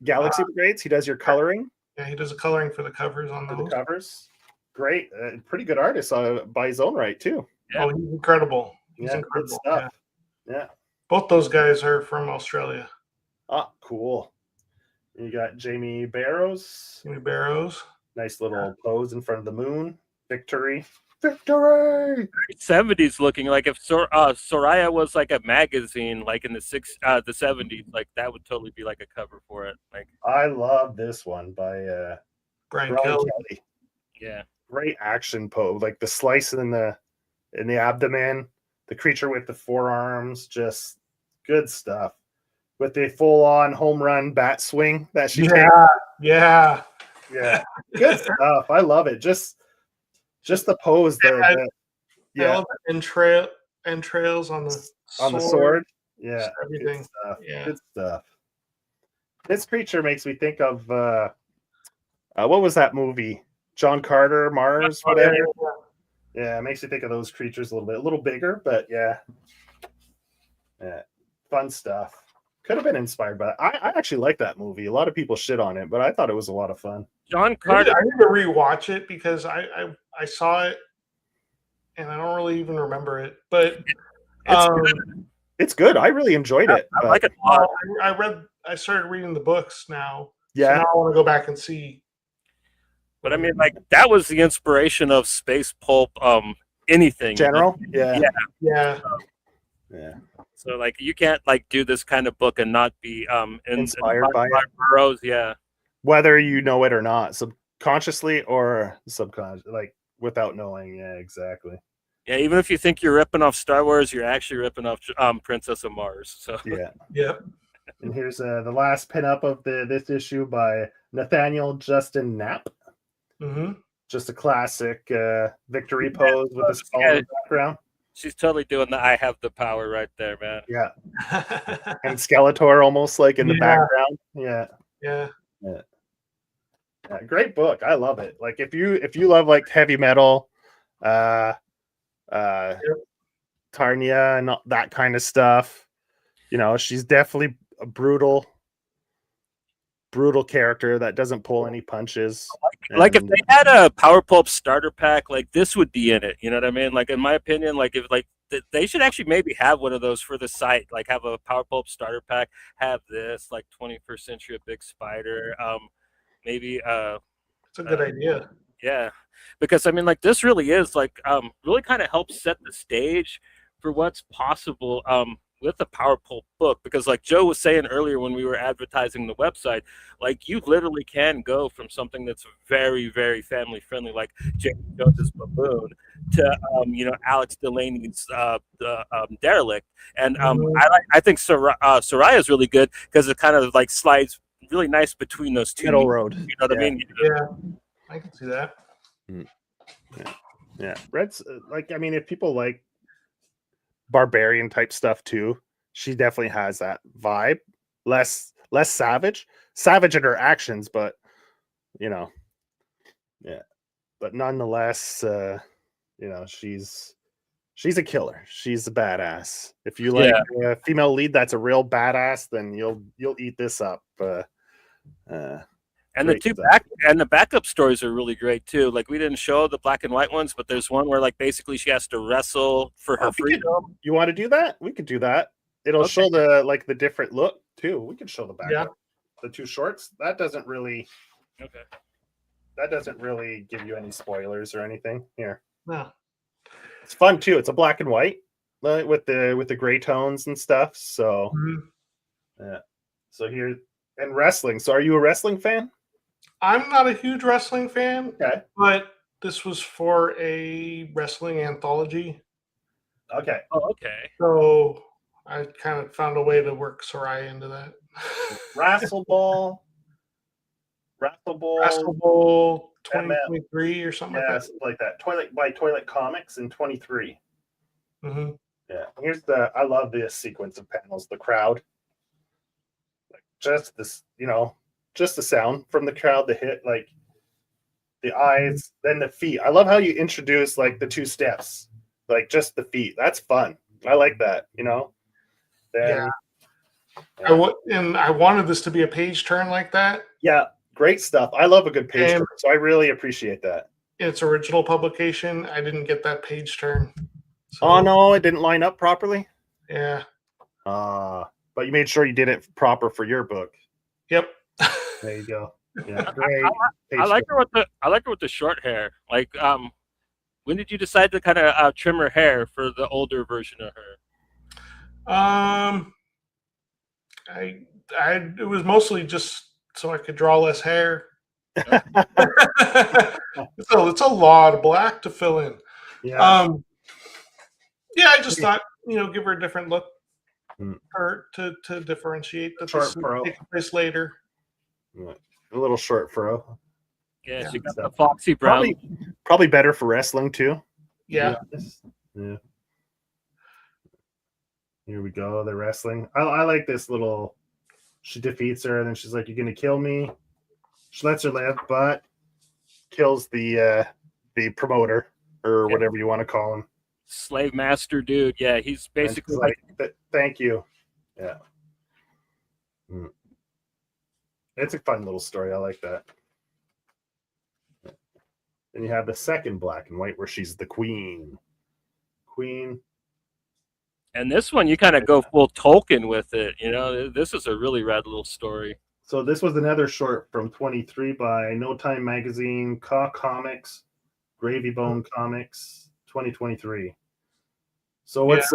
Galaxy Brigades. He does your coloring. Yeah, he does the coloring for the covers on those. The covers. Great, pretty good artist by his own right too. Yeah. Oh, he's incredible. He's incredible. Good stuff. Yeah. Both those guys are from Australia. Ah, cool. You got Jamie Barrows. Nice little pose in front of the moon. Victory. 70s looking. Like if Soraya was like a magazine, like in the 70s, like that would totally be like a cover for it. Like I love this one by Brian Kelly. Yeah. Great action pose. Like the slice in the abdomen, the creature with the forearms, just good stuff. With the full-on home run bat swing that she takes. Yeah. Good stuff. I love it. Just the pose. I love the entrails on the sword. Yeah. Everything. Good stuff. Yeah. Good stuff. This creature makes me think of what was that movie? John Carter, Mars, whatever. Yeah, it makes you think of those creatures a little bit. A little bigger, but yeah. Fun stuff. Could have been inspired by that. I actually like that movie. A lot of people shit on it, but I thought it was a lot of fun. John Carter. I need to rewatch it because I saw it and I don't really even remember it. But it's good. I really enjoyed it. I like it a lot. I started reading the books now. Yeah. So now I want to go back and see. But I mean, like that was the inspiration of space pulp. Anything general. Yeah. So like you can't like do this kind of book and not be inspired by Burroughs, yeah. Whether you know it or not, subconsciously or subconscious, like without knowing. Yeah, exactly. Yeah, even if you think you're ripping off Star Wars, you're actually ripping off Princess of Mars. So yeah. And here's the last pinup of this issue by Nathaniel Justin Knapp. Mm-hmm. Just a classic victory pose with a skull in the background. She's totally doing the I have the power right there, man. Yeah. And Skeletor almost like in the background. Yeah. Great book. I love it. Like if you love like heavy metal, Tarnia and that kind of stuff, you know, she's definitely a brutal character that doesn't pull any punches. Like if they had a Power Pulp starter pack, like this would be in it. You know what I mean? Like in my opinion, like if like they should actually maybe have one of those for the site. Like have a Power Pulp starter pack. Have this like 21st Century, a big spider. Maybe it's a good idea. Yeah, because I mean, like this really is like really kind of helps set the stage for what's possible with the Power Pulp book. Because like Joe was saying earlier when we were advertising the website, like you literally can go from something that's very, very family friendly, like James Jones's Baboon, to you know, Alex Delaney's the Derelict, and I think Soraya is really good because it kind of like slides really nice between those two middle road. You know what I mean? Yeah, I can see that. Yeah. Red's like, I mean, if people like barbarian type stuff too, she definitely has that vibe. Less savage in her actions, but you know, but nonetheless, you know, she's a killer. She's a badass. If you like a female lead that's a real badass, then you'll eat this up. And the backup stories are really great too. Like we didn't show the black and white ones, but there's one where like basically she has to wrestle for her freedom. You want to do that? We could do that. It'll show the different look too. We could show the backup. The two shorts. That doesn't really give you any spoilers or anything. Here. No. It's fun too. It's a black and white. like with the gray tones and stuff. So yeah. So here and wrestling. So are you a wrestling fan? I'm not a huge wrestling fan, Okay. but this was for a wrestling anthology. Okay. Oh, okay. So I kind of found a way to work Soraya into that. Wrestle Ball. Wrestle Bowl MM. 2023 or something Yeah, like something like that. Toilet Comics in 23. that. Yeah. Here's I love this sequence of panels. The crowd. Like just this, just the sound from the crowd, the hit, like the eyes, then the feet. I love how you introduce like the two steps, like just the feet. That's fun. I like that, Then, And I wanted this to be a page turn like that. Yeah, great stuff. I love a good page And turn, so I really appreciate that. its original publication, I didn't get that page turn. So, oh no, it didn't line up properly. Yeah. But you made sure you did it proper for your book. Yep. There you go. Yeah, great. I like her with the short hair. Like, when did you decide to kind of trim her hair for the older version of her? It was mostly just so I could draw less hair. it's a lot of black to fill in. Yeah. Yeah, I just thought, give her a different look her to differentiate that this will take place later. A little short fro. Yeah, she got the foxy brown. Probably better for wrestling too. Yeah. Yeah. Here we go. They're wrestling. I like this little. She defeats her, and then she's like, "You're gonna kill me." She lets her live, but kills the promoter or whatever you want to call him. Slave master dude. Yeah, he's basically like thank you. Yeah. It's a fun little story. I like that. Then you have the second black and white where she's the queen. And this one, you kind of go full Tolkien with it. This is a really rad little story. So this was another short from 23 by No Time Magazine, Caw Comics, Gravy Bone Comics, 2023. So what's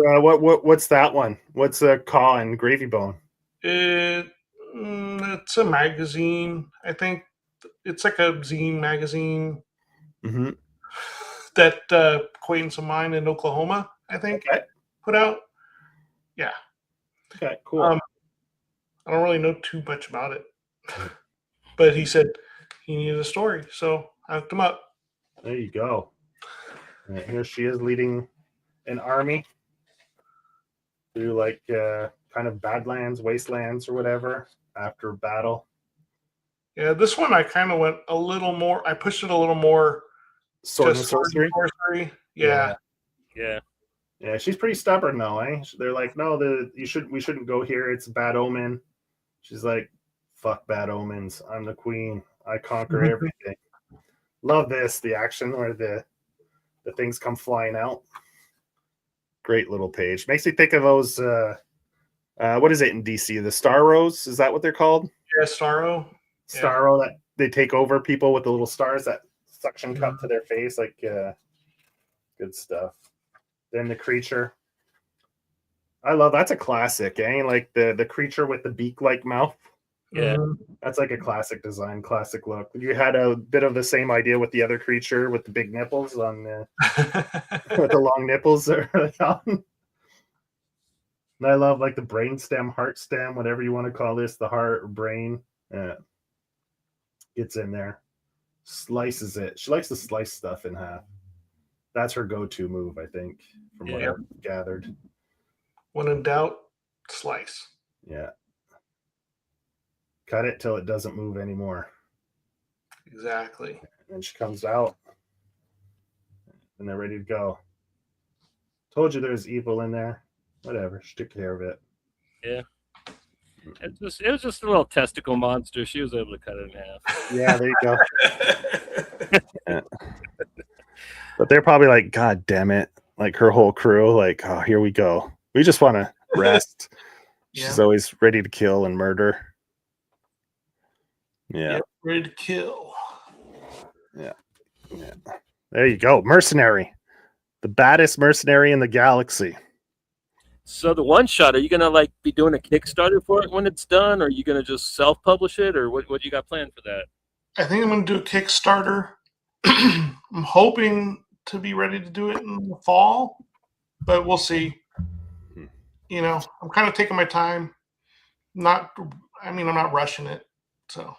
that one? What's Caw and Gravy Bone? It's a magazine. I think it's like a zine magazine that acquaintance of mine in Oklahoma, I think, put out. Yeah. Okay, cool. I don't really know too much about it, but he said he needed a story, so I hooked him up. There you go. And here she is leading an army through like kind of badlands, wastelands, or whatever after battle. Yeah, this one I kind of went a little more. I pushed it a little more. Sword and sorcery. Yeah. Yeah, she's pretty stubborn though, eh? They're like, no, we shouldn't go here. It's a bad omen. She's like, fuck bad omens. I'm the queen. I conquer everything. Love this, the action where the things come flying out. Great little page. Makes me think of those what is it in DC? The Starros? Is that what they're called? Yeah, Starro. Starro, that they take over people with the little stars that suction cup to their face. Like good stuff. Then the creature. I love that's a classic, eh? Like the creature with the beak-like mouth. Yeah. That's like a classic design, classic look. You had a bit of the same idea with the other creature with the big nipples on with the long nipples early on. And I love like the brain stem, heart stem, whatever you want to call this, the heart or brain. Gets in there. Slices it. She likes to slice stuff in half. That's her go-to move, I think, from what I've gathered. When in doubt, slice. Yeah. Cut it till it doesn't move anymore. Exactly. And she comes out, and they're ready to go. Told you there's evil in there. Whatever. She took care of it. Yeah. It was just a little testicle monster. She was able to cut it in half. Yeah, there you go. Yeah. But they're probably like, God damn it. Like her whole crew, like, oh, here we go. We just want to rest. She's always ready to kill and murder. Yeah. Yep, ready to kill. Yeah. There you go. Mercenary. The baddest mercenary in the galaxy. So the one shot, are you gonna like be doing a Kickstarter for it when it's done, or are you gonna just self publish it, or what you got planned for that? I think I'm going to do a Kickstarter. I'm hoping to be ready to do it in the fall, but we'll see. You know, I'm kind of taking my time. Not, I mean, I'm not rushing it. So,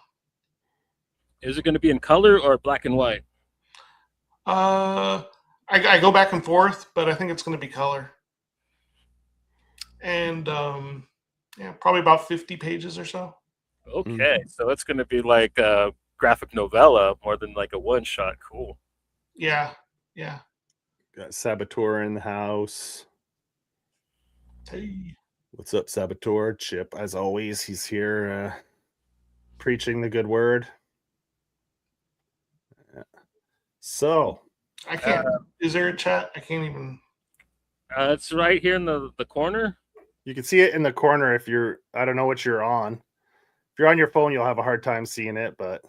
Is it gonna be in color or black and white? uh, I go back and forth, but I think it's going to be color. And yeah, probably about 50 pages or so. Okay, so it's gonna be like a graphic novella more than like a one shot. Cool. Yeah, yeah. Got Saboteur in the house. Hey. What's up, Saboteur? Chip, as always, he's here preaching the good word. So I can't. Is there a chat? I can't even. It's right here in the corner. you can see it in the corner if you're, I don't know what you're on. If you're on your phone, you'll have a hard time seeing it, but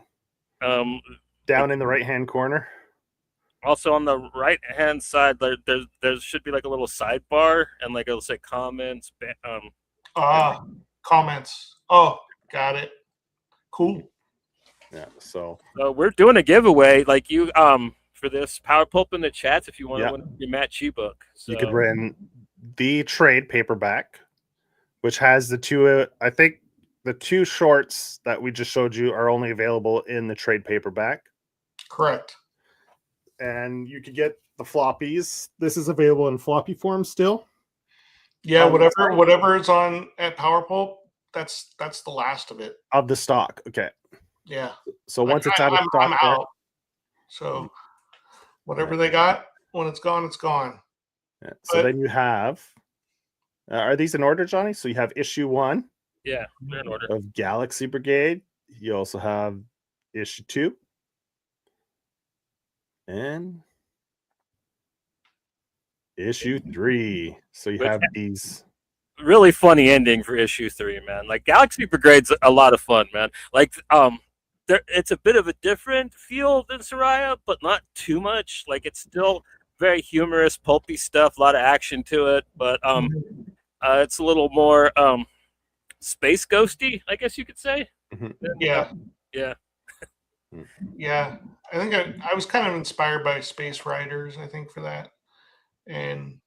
down in the right-hand corner. Also on the right hand side, there should be like a little sidebar, and like it'll say comments. Comments. Oh, got it. Cool. Yeah. So we're doing a giveaway, like you for this Power Pulp in the chats. If you want to win your Mattchee book, so you could win the trade paperback, which has the two. I think the two shorts that we just showed you are only available in the trade paperback. Correct. And you could get the floppies. This is available in floppy form still. Yeah, whatever is on at Power Pulp, that's the last of it. Of the stock. Okay. Yeah. So once it's out of stock, I'm out. So whatever they got, when it's gone, it's gone. Yeah. So then you have, are these in order, Johnny? So you have issue 1. Yeah, they're in order. Of Galaxy Brigade. You also have issue 2. And issue 3. So you have these. Really funny ending for issue 3, man. Like Galaxy Brigade's a lot of fun, man. Like it's a bit of a different feel than Soraya, but not too much. Like it's still very humorous, pulpy stuff, a lot of action to it, but it's a little more space ghosty, I guess you could say. Yeah. Yeah. Yeah. I think I was kind of inspired by Space Riders, I think, for that. And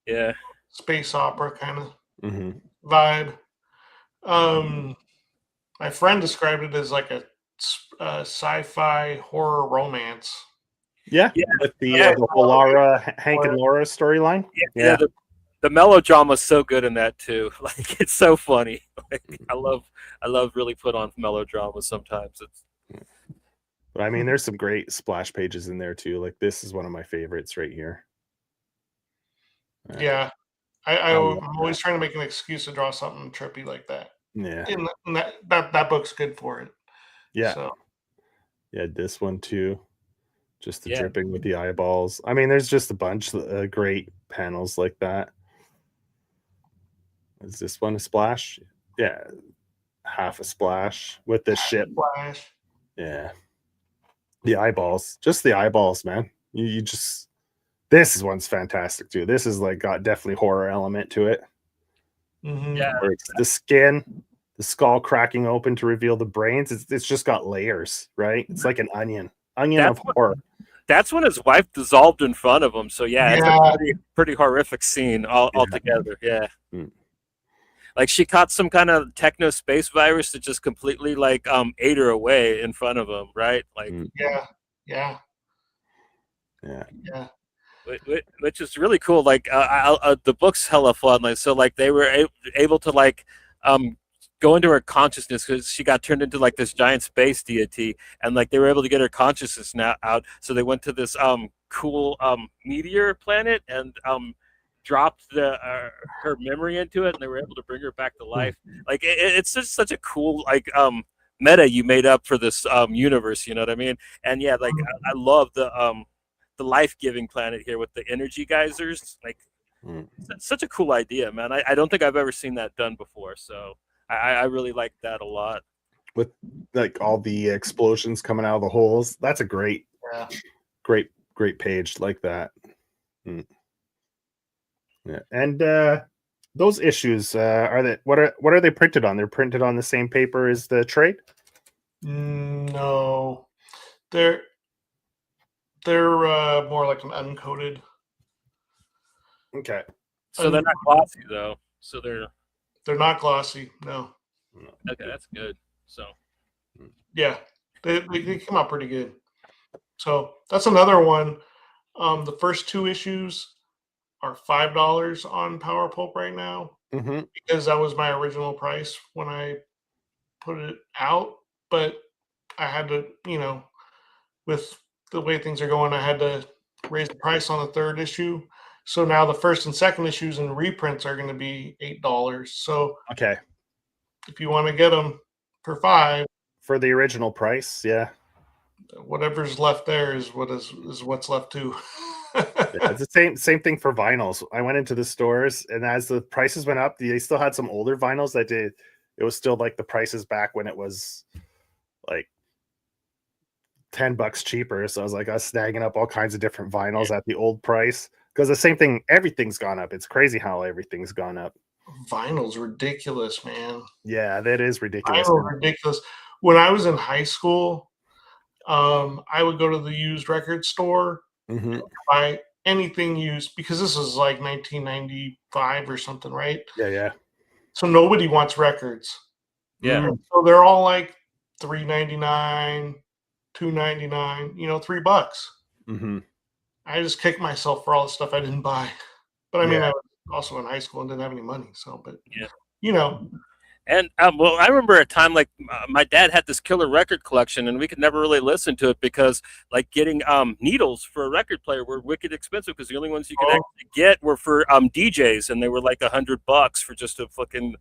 yeah, space opera kind of vibe. My friend described it as like a sci-fi horror romance. Yeah, with the whole Laura, Hank and Laura storyline. Yeah, the melodrama's so good in that too. Like it's so funny. Like I love really put on melodrama sometimes. But I mean, there's some great splash pages in there too. Like this is one of my favorites right here. Yeah, I'm always trying to make an excuse to draw something trippy like that. Yeah, and that book's good for it. Yeah, so. Yeah, this one too. Just the dripping with the eyeballs. I mean, there's just a bunch of great panels like that. Is this one a splash? Yeah, half a splash with this ship. Splash. Yeah, the eyeballs, just the eyeballs, man. You just, this one's fantastic too. This is like got definitely horror element to it. Yeah, where it's the skin, the skull cracking open to reveal the brains. It's just got layers, right? It's like an onion of horror. That's when his wife dissolved in front of him. So it's a pretty horrific scene altogether. Yeah. Like she caught some kind of techno space virus that just completely like ate her away in front of him, right? Like yeah. Which is really cool. Like the book's hella fun. Like so, like they were able to like go into her consciousness because she got turned into like this giant space deity, and like they were able to get her consciousness out. So they went to this cool meteor planet and dropped her memory into it, and they were able to bring her back to life. Like it's just such a cool like meta you made up for this universe. You know what I mean? And yeah, like I love the life-giving planet here with the energy geysers. Like that's such a cool idea, man. I don't think I've ever seen that done before, so I really like that a lot. With like all the explosions coming out of the holes, that's a great page like that. Yeah. And those issues are they what are they printed on? They're printed on the same paper as the trade? No, they're more like an uncoated. Okay. So they're not glossy though. So they're not glossy. No. Okay, that's good. So yeah, they come out pretty good. So that's another one. The first 2 issues are $5 on Power Pulp right now because that was my original price when I put it out. But I had to, with the way things are going, I had to raise the price on the 3rd issue. So now the 1st and 2nd issues and reprints are going to be $8. So okay, if you want to get them for $5 for the original price, yeah, whatever's left there is what's left too. Yeah, it's the same thing for vinyls. I went into the stores, and as the prices went up, they still had some older vinyls that did. It was still like the prices back when it was like $10 cheaper. So I was snagging up all kinds of different vinyls at the old price because the same thing. Everything's gone up. It's crazy how everything's gone up. Vinyl's ridiculous, man. Yeah, that is ridiculous. Vinyl's ridiculous. When I was in high school, I would go to the used record store and buy anything used because this was like 1995 or something, right? Yeah. So nobody wants records. Yeah. So they're all like $3.99, $2.99, $3. I just kicked myself for all the stuff I didn't buy. But I mean, I was also in high school and didn't have any money. So, but And well, I remember a time like my dad had this killer record collection, and we could never really listen to it because like getting needles for a record player were wicked expensive because the only ones you could actually get were for DJs, and they were like $100 for just a fucking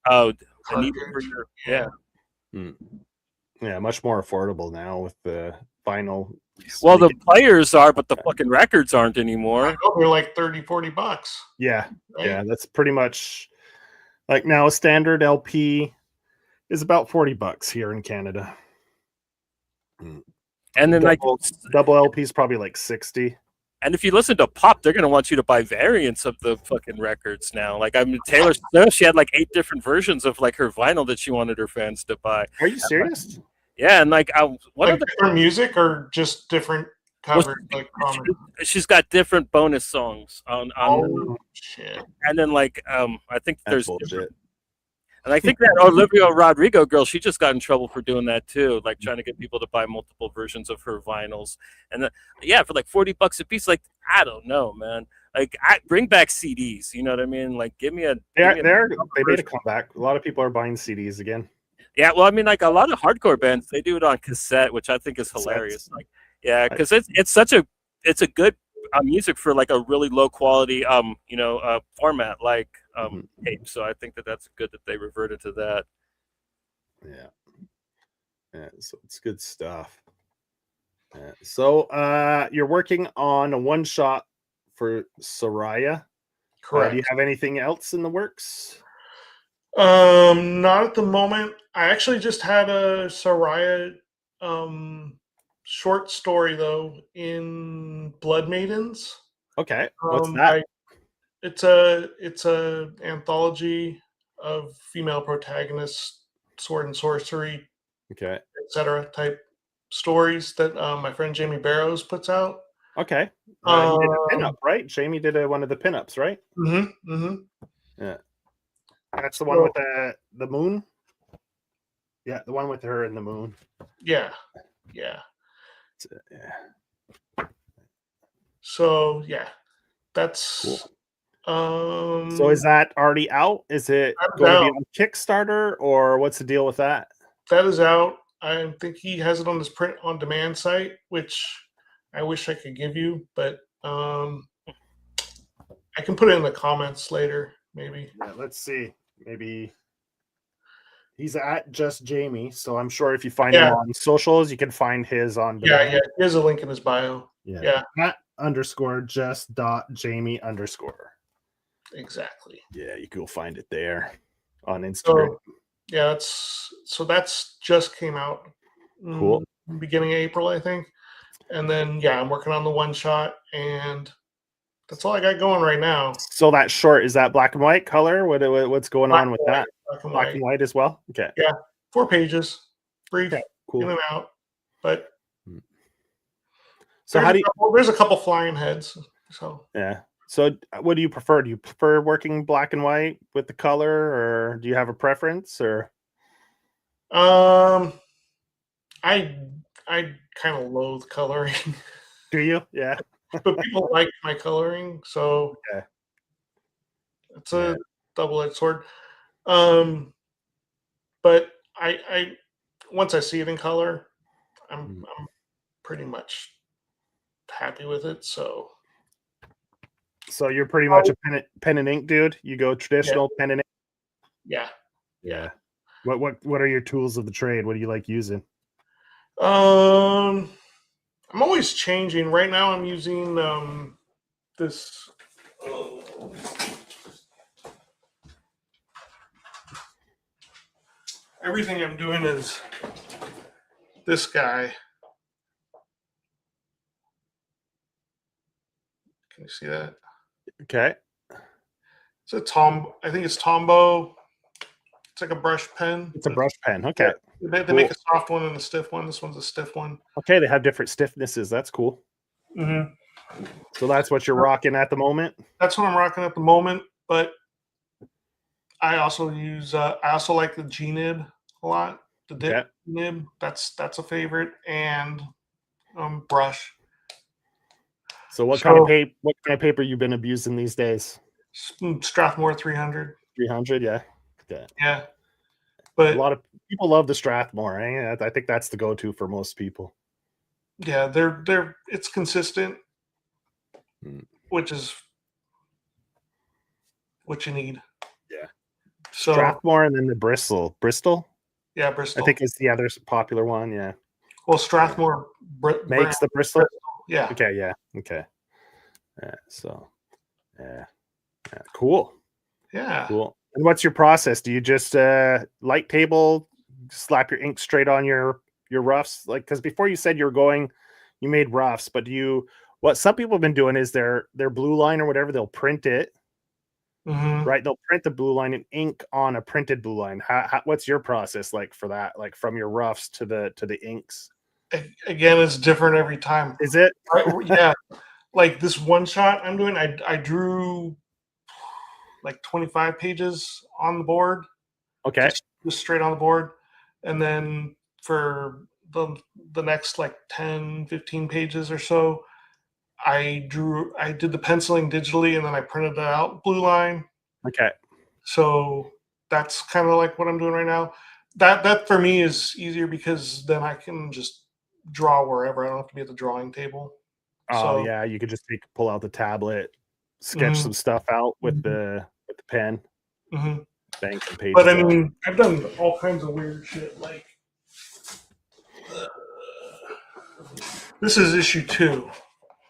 a needle for your Yeah, much more affordable now with the vinyl. Well, the players are, but the fucking records aren't anymore. They're like $30-$40. Yeah, right? Yeah, that's pretty much like now a standard LP is about $40 here in Canada. And then double LP is probably like 60. And if you listen to pop, they're gonna want you to buy variants of the fucking records now. Like Taylor Swift, she had like 8 different versions of like her vinyl that she wanted her fans to buy. Are you serious? Yeah, and like what like different music or just different covers? She's got different bonus songs on. Oh shit! And then like I think that's bullshit. And I think that Olivia Rodrigo girl, she just got in trouble for doing that too, like trying to get people to buy multiple versions of her vinyls. And for like $40 a piece, like I don't know, man. Like bring back CDs, you know what I mean? Like give me a. They made a comeback. A lot of people are buying CDs again. Yeah, well, I mean, like a lot of hardcore bands, they do it on cassette, which I think is hilarious. Like, yeah, because it's a good music for like a really low quality format like tape. So I think that's good that they reverted to that. Yeah, so it's good stuff. So you're working on a one shot for Soraya. Correct. Do you have anything else in the works? Not at the moment. I actually just had a Soraya short story though in Blood Maidens. Okay, what's that? It's a anthology of female protagonists, sword and sorcery, etc. type stories that my friend Jamie Barrows puts out. Okay, he did a pinup, right? Jamie did one of the pinups, right? Yeah. That's the one with the moon? Yeah, the one with her and the moon. Yeah. So, yeah. That's cool. So is that already out? Is it going to be on Kickstarter, or what's the deal with that? That is out. I think he has it on his print on demand site, which I wish I could give you, but I can put it in the comments later, maybe. Yeah, let's see. Maybe he's at Just Jamie, so I'm sure if you find him on socials, you can find his on demand. Yeah. Here's a link in his bio. Yeah. @_just.jamie_. Exactly. Yeah, you can go find it there on Instagram. So that's just came out. Cool. Beginning of April, I think. And then I'm working on the one shot, and That's all I got going right now. So that short, is that black and white color? What's going on with that? Black and white as well? Okay. Yeah, 4 pages, brief, Okay, cool. in and out. But so there's a couple flying heads. So yeah. So what do you prefer? Do you prefer working black and white with the color, or do you have a preference? Or I kind of loathe coloring. do you? Yeah. But people like my coloring, so okay. It's a double-edged sword. But I once I see it in color, I'm pretty much happy with it. So you're pretty much a pen and ink dude. You go traditional pen and ink. Yeah. What are your tools of the trade? What do you like using? I'm always changing. Right now, I'm using this. Everything I'm doing is this guy. Can you see that? Okay. It's a I think it's Tombow. It's like a brush pen. It's a brush pen. Okay. Yeah, they make a soft one and a stiff one. This one's a stiff one. Okay, they have different stiffnesses. That's cool. Mm-hmm. So that's what you're rocking at the moment? That's what I'm rocking at the moment, but I also use I also like the G-nib a lot. The dip nib, that's a favorite, and brush. So what kind of paper you've been abusing these days? Strathmore 300. 300, yeah. Okay. Yeah. But a lot of people love the Strathmore, eh? I think that's the go-to for most people. Yeah, it's consistent, which is what you need. Yeah. So Strathmore and then the Bristol. Yeah, Bristol. I think it's the other popular one. Yeah. Well, Strathmore makes the Bristol. Yeah. Okay. Yeah. Okay. Yeah. So. Yeah. Cool. Yeah. Cool. And what's your process? Do you just light table, slap your ink straight on your roughs? Like, because before you said you made roughs, but what some people have been doing is their blue line or whatever, they'll print it. Mm-hmm. Right, they'll print the blue line and ink on a printed blue line. What's your process like for that? Like from your roughs to the inks? Again, it's different every time. Is it? Yeah. Like this one shot I'm doing, I drew like 25 pages on the board. Okay. Just straight on the board. And then for the next like 10, 15 pages or so, I did the penciling digitally and then I printed it out blue line. Okay. So that's kind of like what I'm doing right now. That for me is easier because then I can just draw wherever. I don't have to be at the drawing table. Oh yeah, you could just pull out the tablet, sketch some stuff out with the pen, bank some pages. But I mean, I've done all kinds of weird shit. Like this is issue 2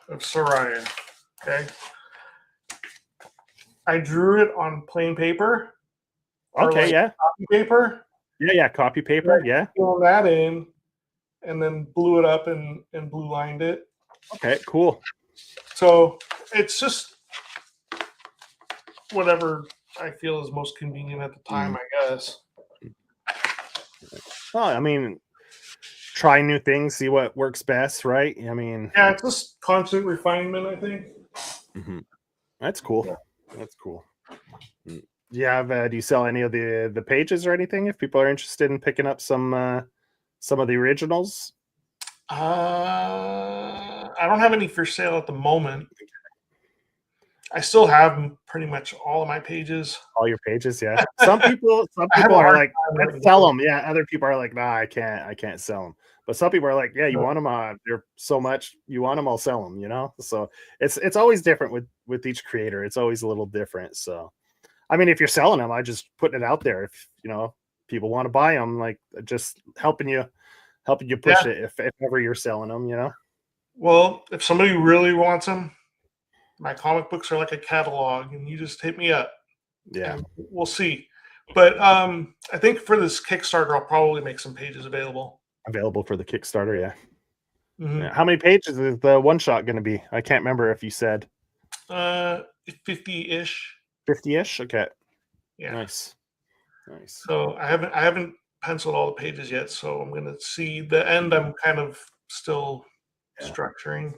of Soraya. Okay, I drew it on plain paper. Okay, yeah, copy paper. Yeah, copy paper. Yeah, fill that in, and then blew it up and blue lined it. Okay, cool. So it's just whatever I feel is most convenient at the time, I guess. Well, I mean, try new things, see what works best, right? I mean, yeah, it's just constant refinement, I think. That's cool. That's cool. Yeah, do you sell any of the pages or anything? If people are interested in picking up some of the originals, I don't have any for sale at the moment. I still have pretty much all of my pages. All your pages, yeah. Some people are like, let's sell them. Yeah, other people are like, nah, I can't sell them. But some people are like, yeah, you want them? They're so much. You want them? I'll sell them. You know. So it's always different with each creator. It's always a little different. So, I mean, if you're selling them, I just putting it out there. If people want to buy them, like just helping you push it. If ever you're selling them, you know. Well, if somebody really wants them, my comic books are like a catalog, and you just hit me up. Yeah, we'll see. But I think for this Kickstarter, I'll probably make some pages available. Available for the Kickstarter, yeah. Yeah. How many pages is the one shot going to be? I can't remember if you said. 50-ish. 50-ish. Okay. Yeah. Nice. So I haven't penciled all the pages yet. So I'm gonna see the end. I'm kind of still structuring.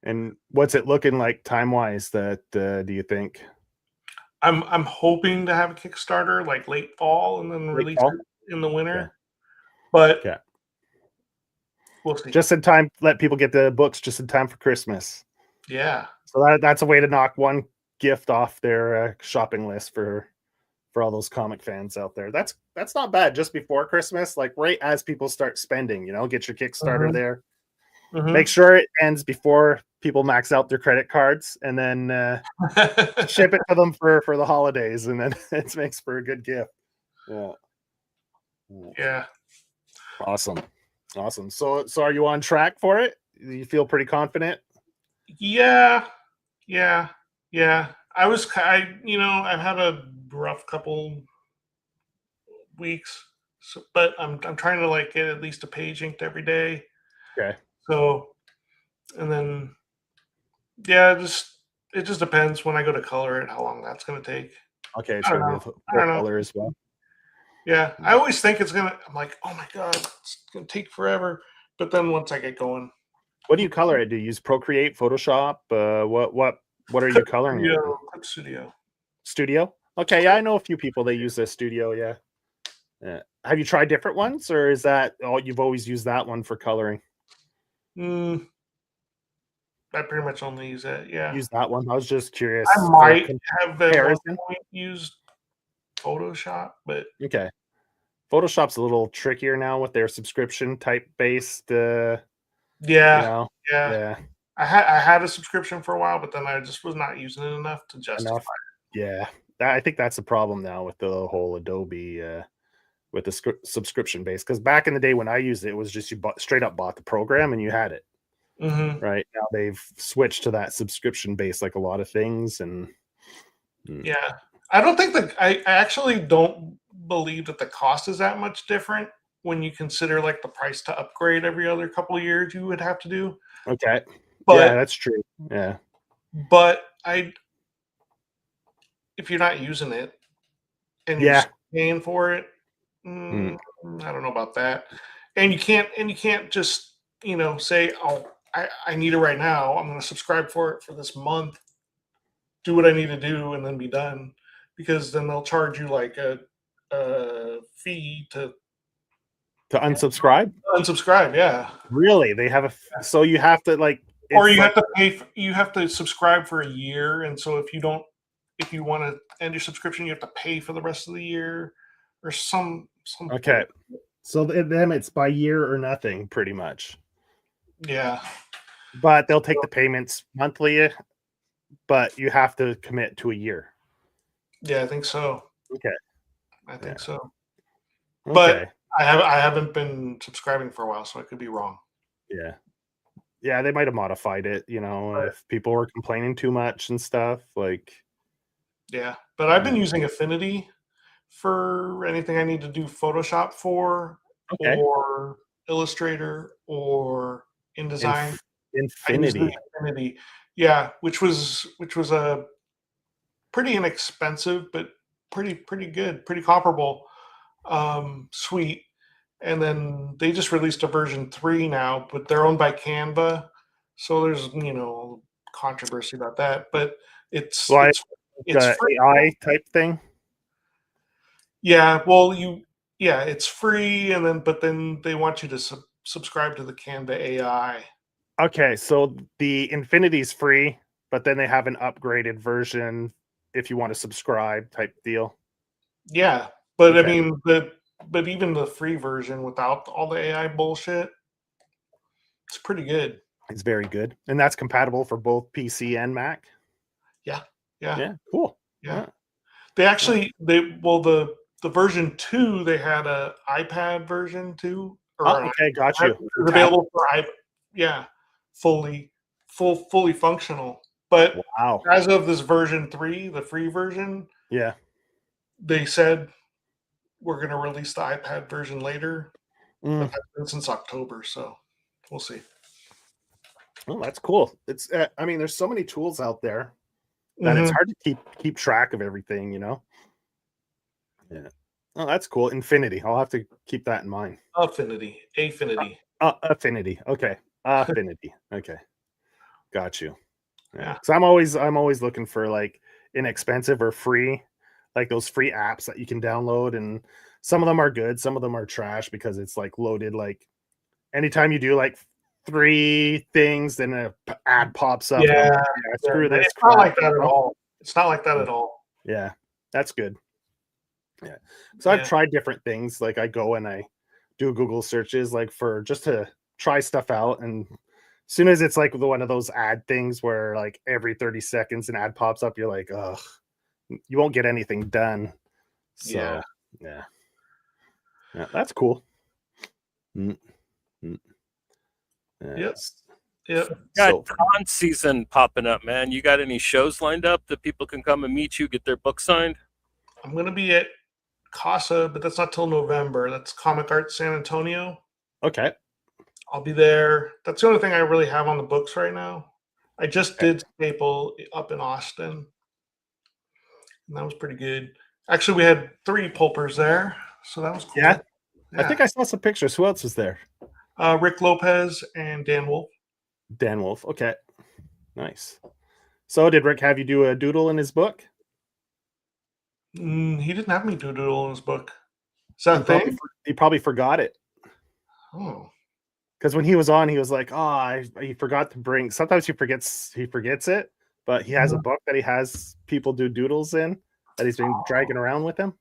And what's it looking like time wise? That do you think? I'm hoping to have a Kickstarter like late fall and then release it in the winter. But we'll see. Just in time, let people get the books just in time for Christmas. Yeah. So that's a way to knock one gift off their shopping list for all those comic fans out there. That's not bad. Just before Christmas, like right as people start spending, get your Kickstarter there. Make sure it ends before people max out their credit cards, and then ship it to them for the holidays, and then it makes for a good gift. Yeah. Awesome. So are you on track for it? You feel pretty confident? Yeah. I've had a rough couple weeks, but I'm trying to like get at least a page inked every day. Okay. So, and then it just depends when I go to color it how long that's going to take. Okay, it's gonna be a color as well. Yeah, I always think I'm like, oh my god, it's gonna take forever. But then once I get going, what do you color it? Do you use Procreate, Photoshop? What are you coloring it? Clip Studio. Studio? Okay, yeah, I know a few people that use the Studio. Yeah. Have you tried different ones, or is that you've always used that one for coloring? I pretty much only use that. Yeah, use that one. I was just curious. I might have at one point used Photoshop, but okay. Photoshop's a little trickier now with their subscription type based. Yeah. I had a subscription for a while, but then I just was not using it enough to justify it. Yeah, I think that's the problem now with the whole Adobe with the subscription base. Because back in the day when I used it, it was just you straight up bought the program and you had it. Right now they've switched to that subscription base, like a lot of things, and yeah, I don't think that I actually don't believe that the cost is that much different when you consider like the price to upgrade every other couple of years you would have to do. Okay, but that's true. Yeah, but if you're not using it and you're paying for it, I don't know about that. And you can't just say, oh, I need it right now. I'm going to subscribe for it for this month, do what I need to do, and then be done. Because then they'll charge you like a fee to unsubscribe. Unsubscribe, yeah. Really, they have so you have to like, or you have to pay. You have to subscribe for a year, and so if you want to end your subscription, you have to pay for the rest of the year, or some. Okay, so them it's by year or nothing, pretty much. Yeah, but they'll take the payments monthly, but you have to commit to a year. Yeah, I think so. Okay, I think so. Okay. But I haven't been subscribing for a while, so I could be wrong. Yeah, they might have modified it. If people were complaining too much and stuff, like. Yeah, but I've been using Affinity for anything I need to do Photoshop for, or Illustrator, or InDesign. Infinity, yeah, which was a pretty inexpensive but pretty good, pretty comparable suite. And then they just released a version 3 now, but they're owned by Canva, so there's controversy about that. But it's free. AI type thing. Yeah, well, it's free, but then they want you to subscribe to the Canva AI. Okay, so the Infinity's free, but then they have an upgraded version if you want to subscribe type deal. Yeah, but I mean, but even the free version without all the AI bullshit, it's pretty good. It's very good, and that's compatible for both PC and Mac. Yeah, cool. Yeah, they actually the version 2 they had a iPad version too. Okay, got you. It's available for fully functional. But as of this version 3, the free version, they said we're going to release the iPad version later. But that's been since October, so we'll see. Oh, that's cool. It's I mean, there's so many tools out there. then it's hard to keep track of everything, you know. Yeah. Oh, that's cool. Infinity. I'll have to keep that in mind. Affinity. Affinity. Okay. Affinity. Okay. Got you. Yeah. Because I'm always looking for like inexpensive or free, like those free apps that you can download, and some of them are good, some of them are trash because it's like loaded. Like anytime you do like 3 things, then an ad pops up. And I'm like, screw this. It's not like that at all. It's not like that at all. Yeah, that's good. Yeah. So I've tried different things. Like I go and I do Google searches like for just to try stuff out. And as soon as it's like one of those ad things where like every 30 seconds an ad pops up, you're like, ugh, you won't get anything done. So yeah, that's cool. Yes. Yep. Got con season popping up, man. You got any shows lined up that people can come and meet you, get their book signed? I'm gonna be at Casa, but that's not till November. That's Comic Art San Antonio. Okay. I'll be there. That's the only thing I really have on the books right now. I just did Staple up in Austin, and that was pretty good. Actually, we had 3 pulpers there, so that was cool. Yeah. I think I saw some pictures. Who else was there? Rick Lopez and Dan Wolf. Dan Wolf. Okay. Nice. So did Rick have you do a doodle in his book? He didn't have me do a doodle in his book. Is that a thing? He probably forgot it. Oh. Because when he was on, he was like, "Oh, he forgot to bring." Sometimes he forgets it, but he has a book that he has people do doodles in that he's been dragging around with him.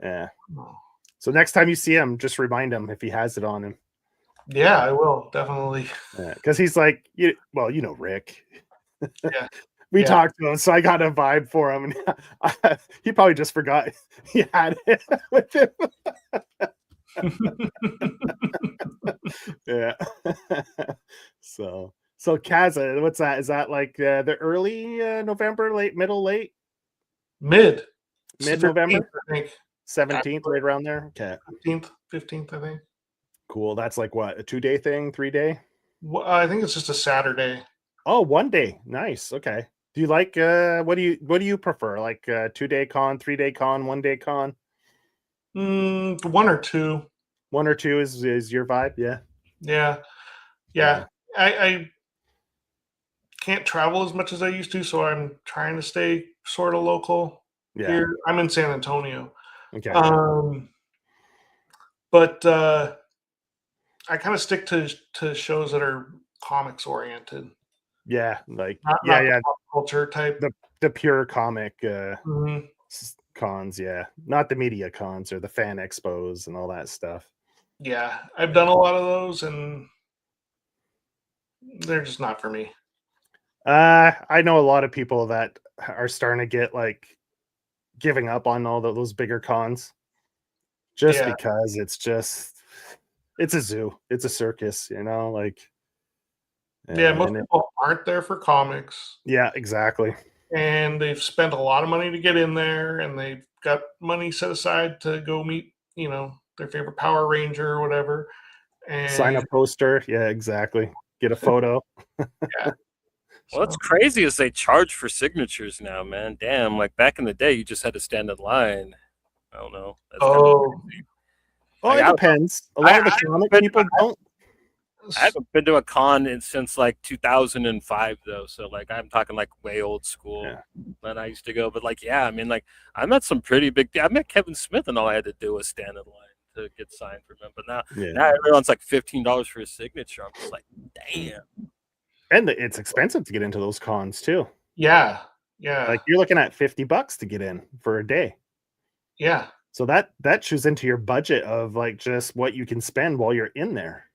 Yeah. So next time you see him, just remind him if he has it on him. Yeah, I will definitely. Because he's like, you know, Rick. Yeah. We talked to him, so I got a vibe for him, and he probably just forgot he had it with him. Yeah. So Kaza, what's that? Is that like the early November, late mid-November? I think 17th, right around there. Okay. 15th, I think. Cool. That's like what, a 2-day thing, 3-day? Well, I think it's just a Saturday. Oh, 1 day. Nice. Okay. Do you like what do you prefer? Like 2-day con, 3-day con, 1-day con? 1 or 2. 1 or 2 is your vibe, yeah. Yeah. I can't travel as much as I used to, so I'm trying to stay sort of local. Yeah. Here, I'm in San Antonio. Okay. But I kind of stick to shows that are comics oriented. Yeah, like not the pop culture type. The pure comic cons, yeah. Not the media cons or the fan expos and all that stuff. Yeah, I've done a lot of those, and they're just not for me. I know a lot of people that are starting to get like giving up on all those bigger cons just because it's a zoo, it's a circus, you know, like most people aren't there for comics. Yeah, exactly. And they've spent a lot of money to get in there, and they've got money set aside to go meet, their favorite Power Ranger or whatever. And sign a poster. Yeah, exactly. Get a photo. Yeah. Well, what's crazy is they charge for signatures now, man. Damn, like back in the day, you just had to stand in line. I don't know. It depends. A lot of the comic people don't. I haven't been to a con since like 2005 though, so like I'm talking like way old school when I used to go. But like, I mean, like I met some pretty big. I met Kevin Smith, and all I had to do was stand in line to get signed from him. But now everyone's like $15 for a signature. I'm just like, damn. And it's expensive to get into those cons too. Yeah. Like you're looking at $50 to get in for a day. Yeah. So that chews into your budget of like just what you can spend while you're in there.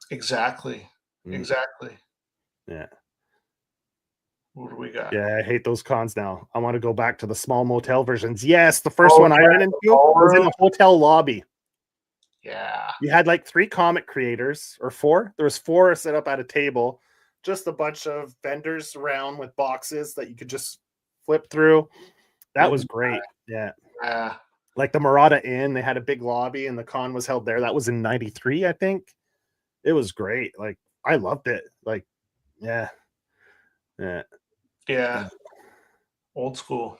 Exactly. Yeah. What do we got? Yeah, I hate those cons now. I want to go back to the small motel versions. Yes, the first one I went into was in a hotel lobby. Yeah. You had like 3 comic creators or 4. There was 4 set up at a table. Just a bunch of vendors around with boxes that you could just flip through. That was great. Yeah. Like the Murata Inn, they had a big lobby and the con was held there. That was in 93, I think. It was great. Like I loved it. Like, yeah. Old school.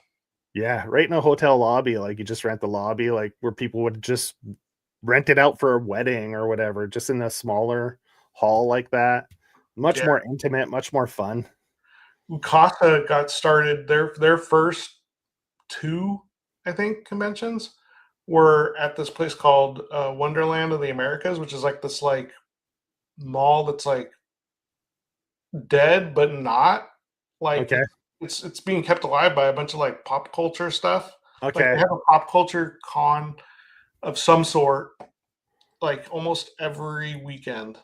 Yeah, right in a hotel lobby, like you just rent the lobby, like where people would just rent it out for a wedding or whatever, just in a smaller hall like that. Much more intimate, much more fun. Casa got started. Their first 2, I think, conventions were at this place called Wonderland of the Americas, which is like this like mall that's like dead but not. Like Okay. it's being kept alive by a bunch of like pop culture stuff. Like they Okay. have a pop culture con of some sort, like almost every weekend.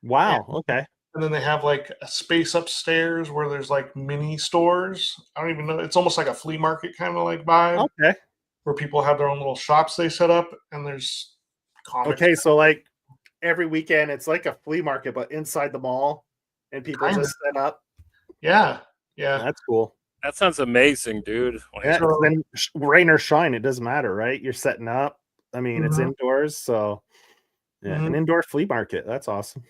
Wow. Okay. And then they have like a space upstairs where there's like mini stores. I don't even know. It's almost like a flea market kind of like vibe Okay. where people have their own little shops they set up, and there's comics. Okay. So like every weekend, it's like a flea market, but inside the mall, and people Kinda. just set up. Yeah. That's cool. That sounds amazing, dude. Like, Yeah. Then rain or shine, it doesn't matter, right? You're setting up. I mean, it's indoors, so yeah, an indoor flea market. That's awesome.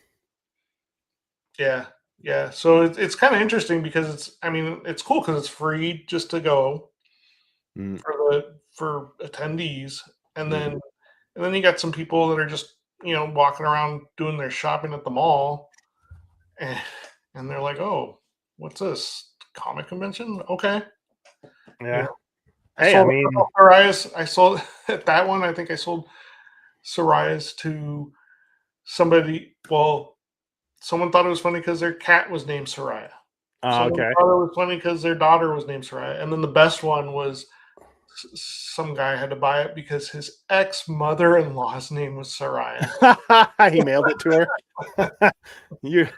Yeah. Yeah. So it's kind of interesting because it's cool because it's free just to go for attendees, and then you got some people that are just walking around doing their shopping at the mall, and they're like, oh, what's this comic convention? Okay. Yeah. I sold Soraya's. I sold at that one. I think I sold Soraya's to somebody. Well, someone thought it was funny because their cat was named Soraya. Someone thought it was funny because their daughter was named Soraya. And then the best one was some guy had to buy it because his ex-mother-in-law's name was Soraya. He mailed it to her. You.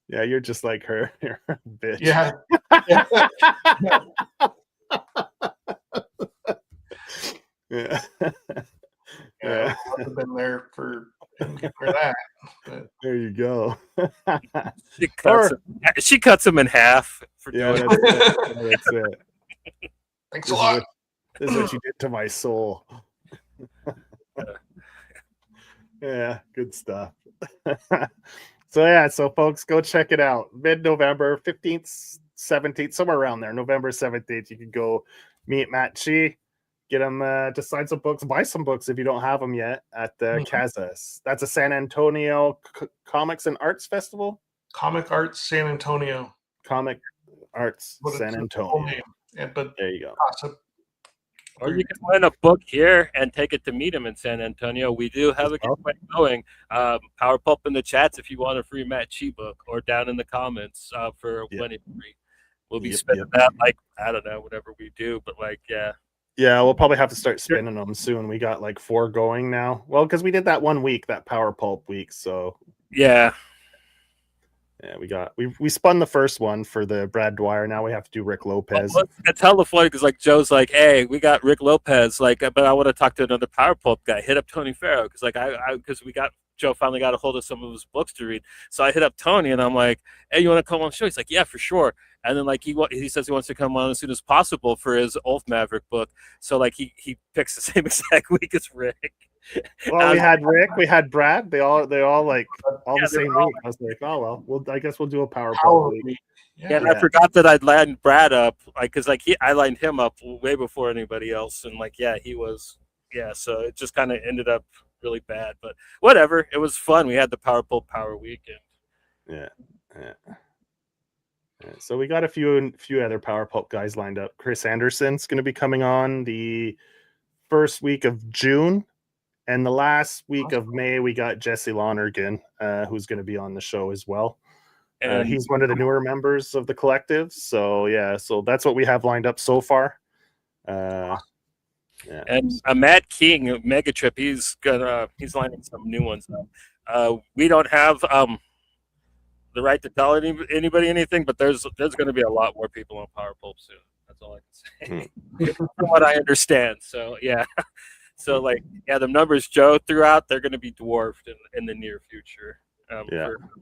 Yeah, you're just like her. You're a bitch. Yeah. Yeah. Yeah. I have been there for that. But. There you go. She cuts him in half for doing it. That's it. Thanks a lot. This is what you did to my soul. Yeah, good stuff. So folks, go check it out. Mid-November, 15th, 17th, somewhere around there. November 17th, you can go meet Mattchee, get him to sign some books, buy some books if you don't have them yet at the Casas. That's a San Antonio Comics and Arts Festival. Comic Arts San Antonio. Comic Arts San Antonio. But there you go. Awesome. Or you can find a book here and take it to meet him in San Antonio. We do have a giveaway going. Power Pulp in the chats if you want a free Mattchee book, or down in the comments for plenty free. We'll be spending that, like, I don't know, whatever we do, but like, yeah. Yeah, we'll probably have to start spinning them soon. We got like 4 going now. Well, because we did that 1 week, that Power Pulp week. So yeah. Yeah, we spun the first one for the Brad Dwyer. Now we have to do Rick Lopez. Well, it's hella funny because like Joe's like, hey, we got Rick Lopez, like, but I want to talk to another Power Pulp guy. Hit up Tony Farrow because like because Joe finally got a hold of some of his books to read. So I hit up Tony and I'm like, hey, you want to come on the show? He's like, yeah, for sure. And then like he says he wants to come on as soon as possible for his Ulf Maverick book. So like he picks the same exact week as Rick. Well, we had Rick, we had Brad. They all like all the same week. I was like, oh well, I guess we'll do a Power Pulp week. Yeah, and I forgot that I'd lined Brad up, like, because like I lined him up way before anybody else, and like he was, so it just kind of ended up really bad, but whatever. It was fun. We had the Power Pulp Power weekend. Yeah. So we got a few other Power Pulp guys lined up. Chris Anderson's going to be coming on the first week of June. And the last week of May, we got Jesse Lonergan, who's going to be on the show as well. And he's one of the newer members of the collective. So, so that's what we have lined up so far. And Matt King of Megatrip, he's lining some new ones up. We don't have the right to tell anybody anything, but there's going to be a lot more people on Power Pulp soon. That's all I can say, from what I understand. So, yeah. So, like, the numbers Joe threw out, they're going to be dwarfed in the near future.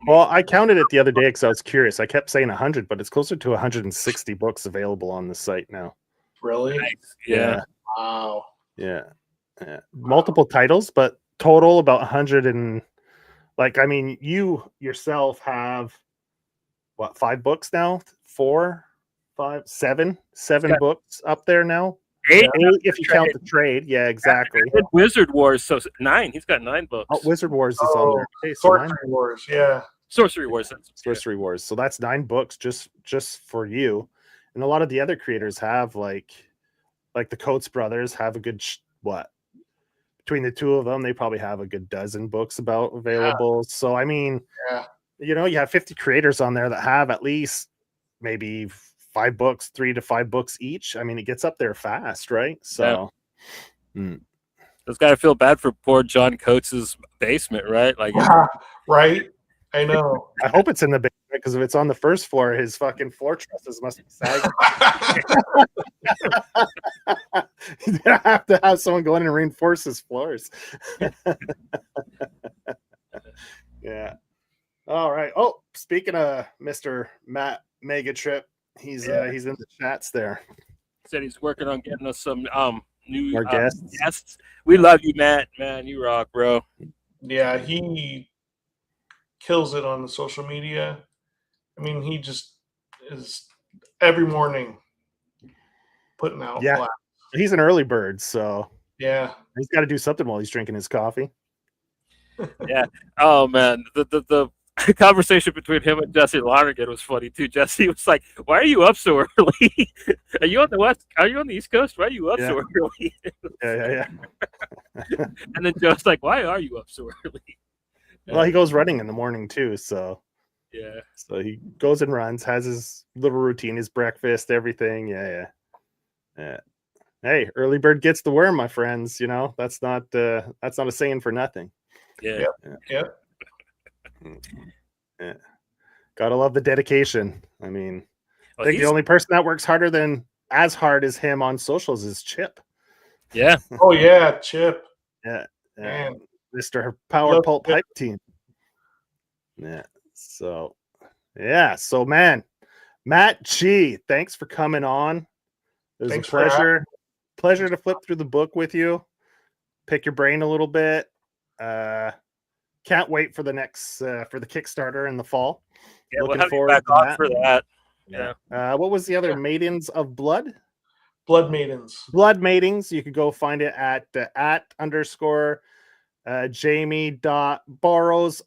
Well, I counted it the other day because I was curious. I kept saying 100, but it's closer to 160 books available on the site now. Really? Nice. Yeah. Wow. Yeah. Multiple titles, but total about 100 and, like, I mean, you yourself have, what, 5 books now? 4, 5, 7 books up there now. 8 if you count the trade. Yeah, exactly. Wizard Wars, so 9. He's got 9 books. Oh, Wizard Wars is on there. Okay, so Sorcery Wars, yeah. Sorcery Wars. Sorcery Wars. So that's 9 books just for you. And a lot of the other creators have like the Coates brothers have a good between the two of them, they probably have a good dozen books about available. Yeah. So I mean, you have 50 creators on there that have at least maybe 5 books, 3 to 5 books each. I mean, it gets up there fast, right? So It's got to feel bad for poor John Coates's basement, right? Like, right? I know. I hope it's in the basement, because if it's on the first floor, his fucking floor trusses must be sagging. He's gonna have to have someone go in and reinforce his floors. Yeah. All right. Oh, speaking of Mr. Matt Megatrip, he's in the chats there. Said he's working on getting us some new guests. We love you, Matt. Man, you rock, bro. Yeah, he kills it on the social media. I mean, he just is every morning putting out. Yeah, he's an early bird, so yeah, he's got to do something while he's drinking his coffee. Yeah. Oh man, the conversation between him and Jesse Lonergan was funny too. Jesse was like, "Why are you up so early? Are you on the west? Are you on the East Coast? Why are you up so early?" Yeah. And then Joe's like, "Why are you up so early?" Well, he goes running in the morning too, so yeah. So he goes and runs, has his little routine, his breakfast, everything. Yeah. Hey, early bird gets the worm, my friends. That's not a saying for nothing. Yeah. Gotta love the dedication. I mean, I think the only person that works as hard as him on socials is Chip. Yeah. Oh yeah, Chip. Yeah. Mr. Power Pulp Hype Team. Yeah. So man, Mattchee, thanks for coming on. It was a pleasure to flip through the book with you, pick your brain a little bit. Can't wait for the next for the Kickstarter in the fall. Yeah, looking forward to that. For that. Yeah. What was the other? Maidens of Blood? Blood Maidens. Blood Maidens. You could go find it at @Jamie.Borrows_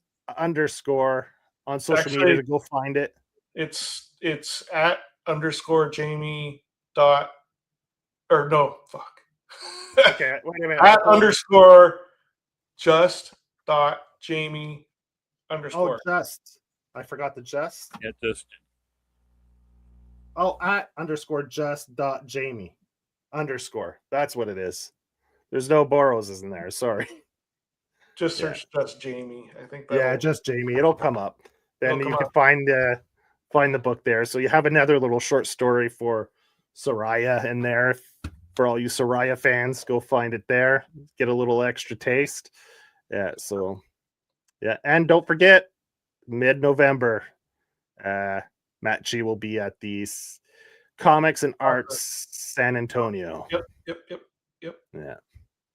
on social media to go find it. It's at _Jamie. Okay, wait a minute. At _just.Jamie_. Oh, just. I forgot the just. Yeah, just. Oh, at _just.Jamie_. That's what it is. There's no Borrows in there. Sorry. Just search just Jamie. I think. Just Jamie. It'll come up. Then you can find the book there. So you have another little short story for Soraya in there. For all you Soraya fans, go find it there. Get a little extra taste. Yeah. So and don't forget, mid-November, Mattchee will be at the Comics and Arts San Antonio. Yep. Yeah.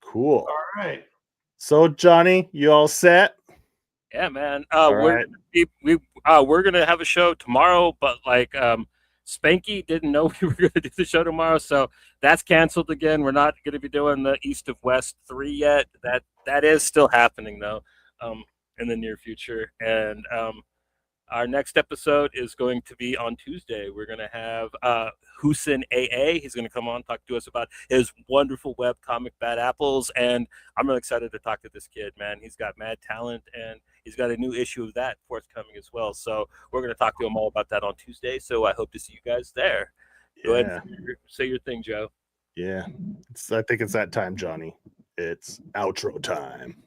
Cool. All right. So Johnny, you all set? Yeah, man. We're gonna have a show tomorrow, but Spanky didn't know we were gonna do the show tomorrow, so that's canceled again. We're not gonna be doing the East of West 3 yet. That is still happening though, in the near future. And our next episode is going to be on Tuesday. We're going to have Hussein AA. He's going to come on, talk to us about his wonderful web comic, Bad Apples. And I'm really excited to talk to this kid, man. He's got mad talent, and he's got a new issue of that forthcoming as well. So we're going to talk to him all about that on Tuesday. So I hope to see you guys there. Go ahead and say your thing, Joe. Yeah. I think it's that time, Johnny. It's outro time.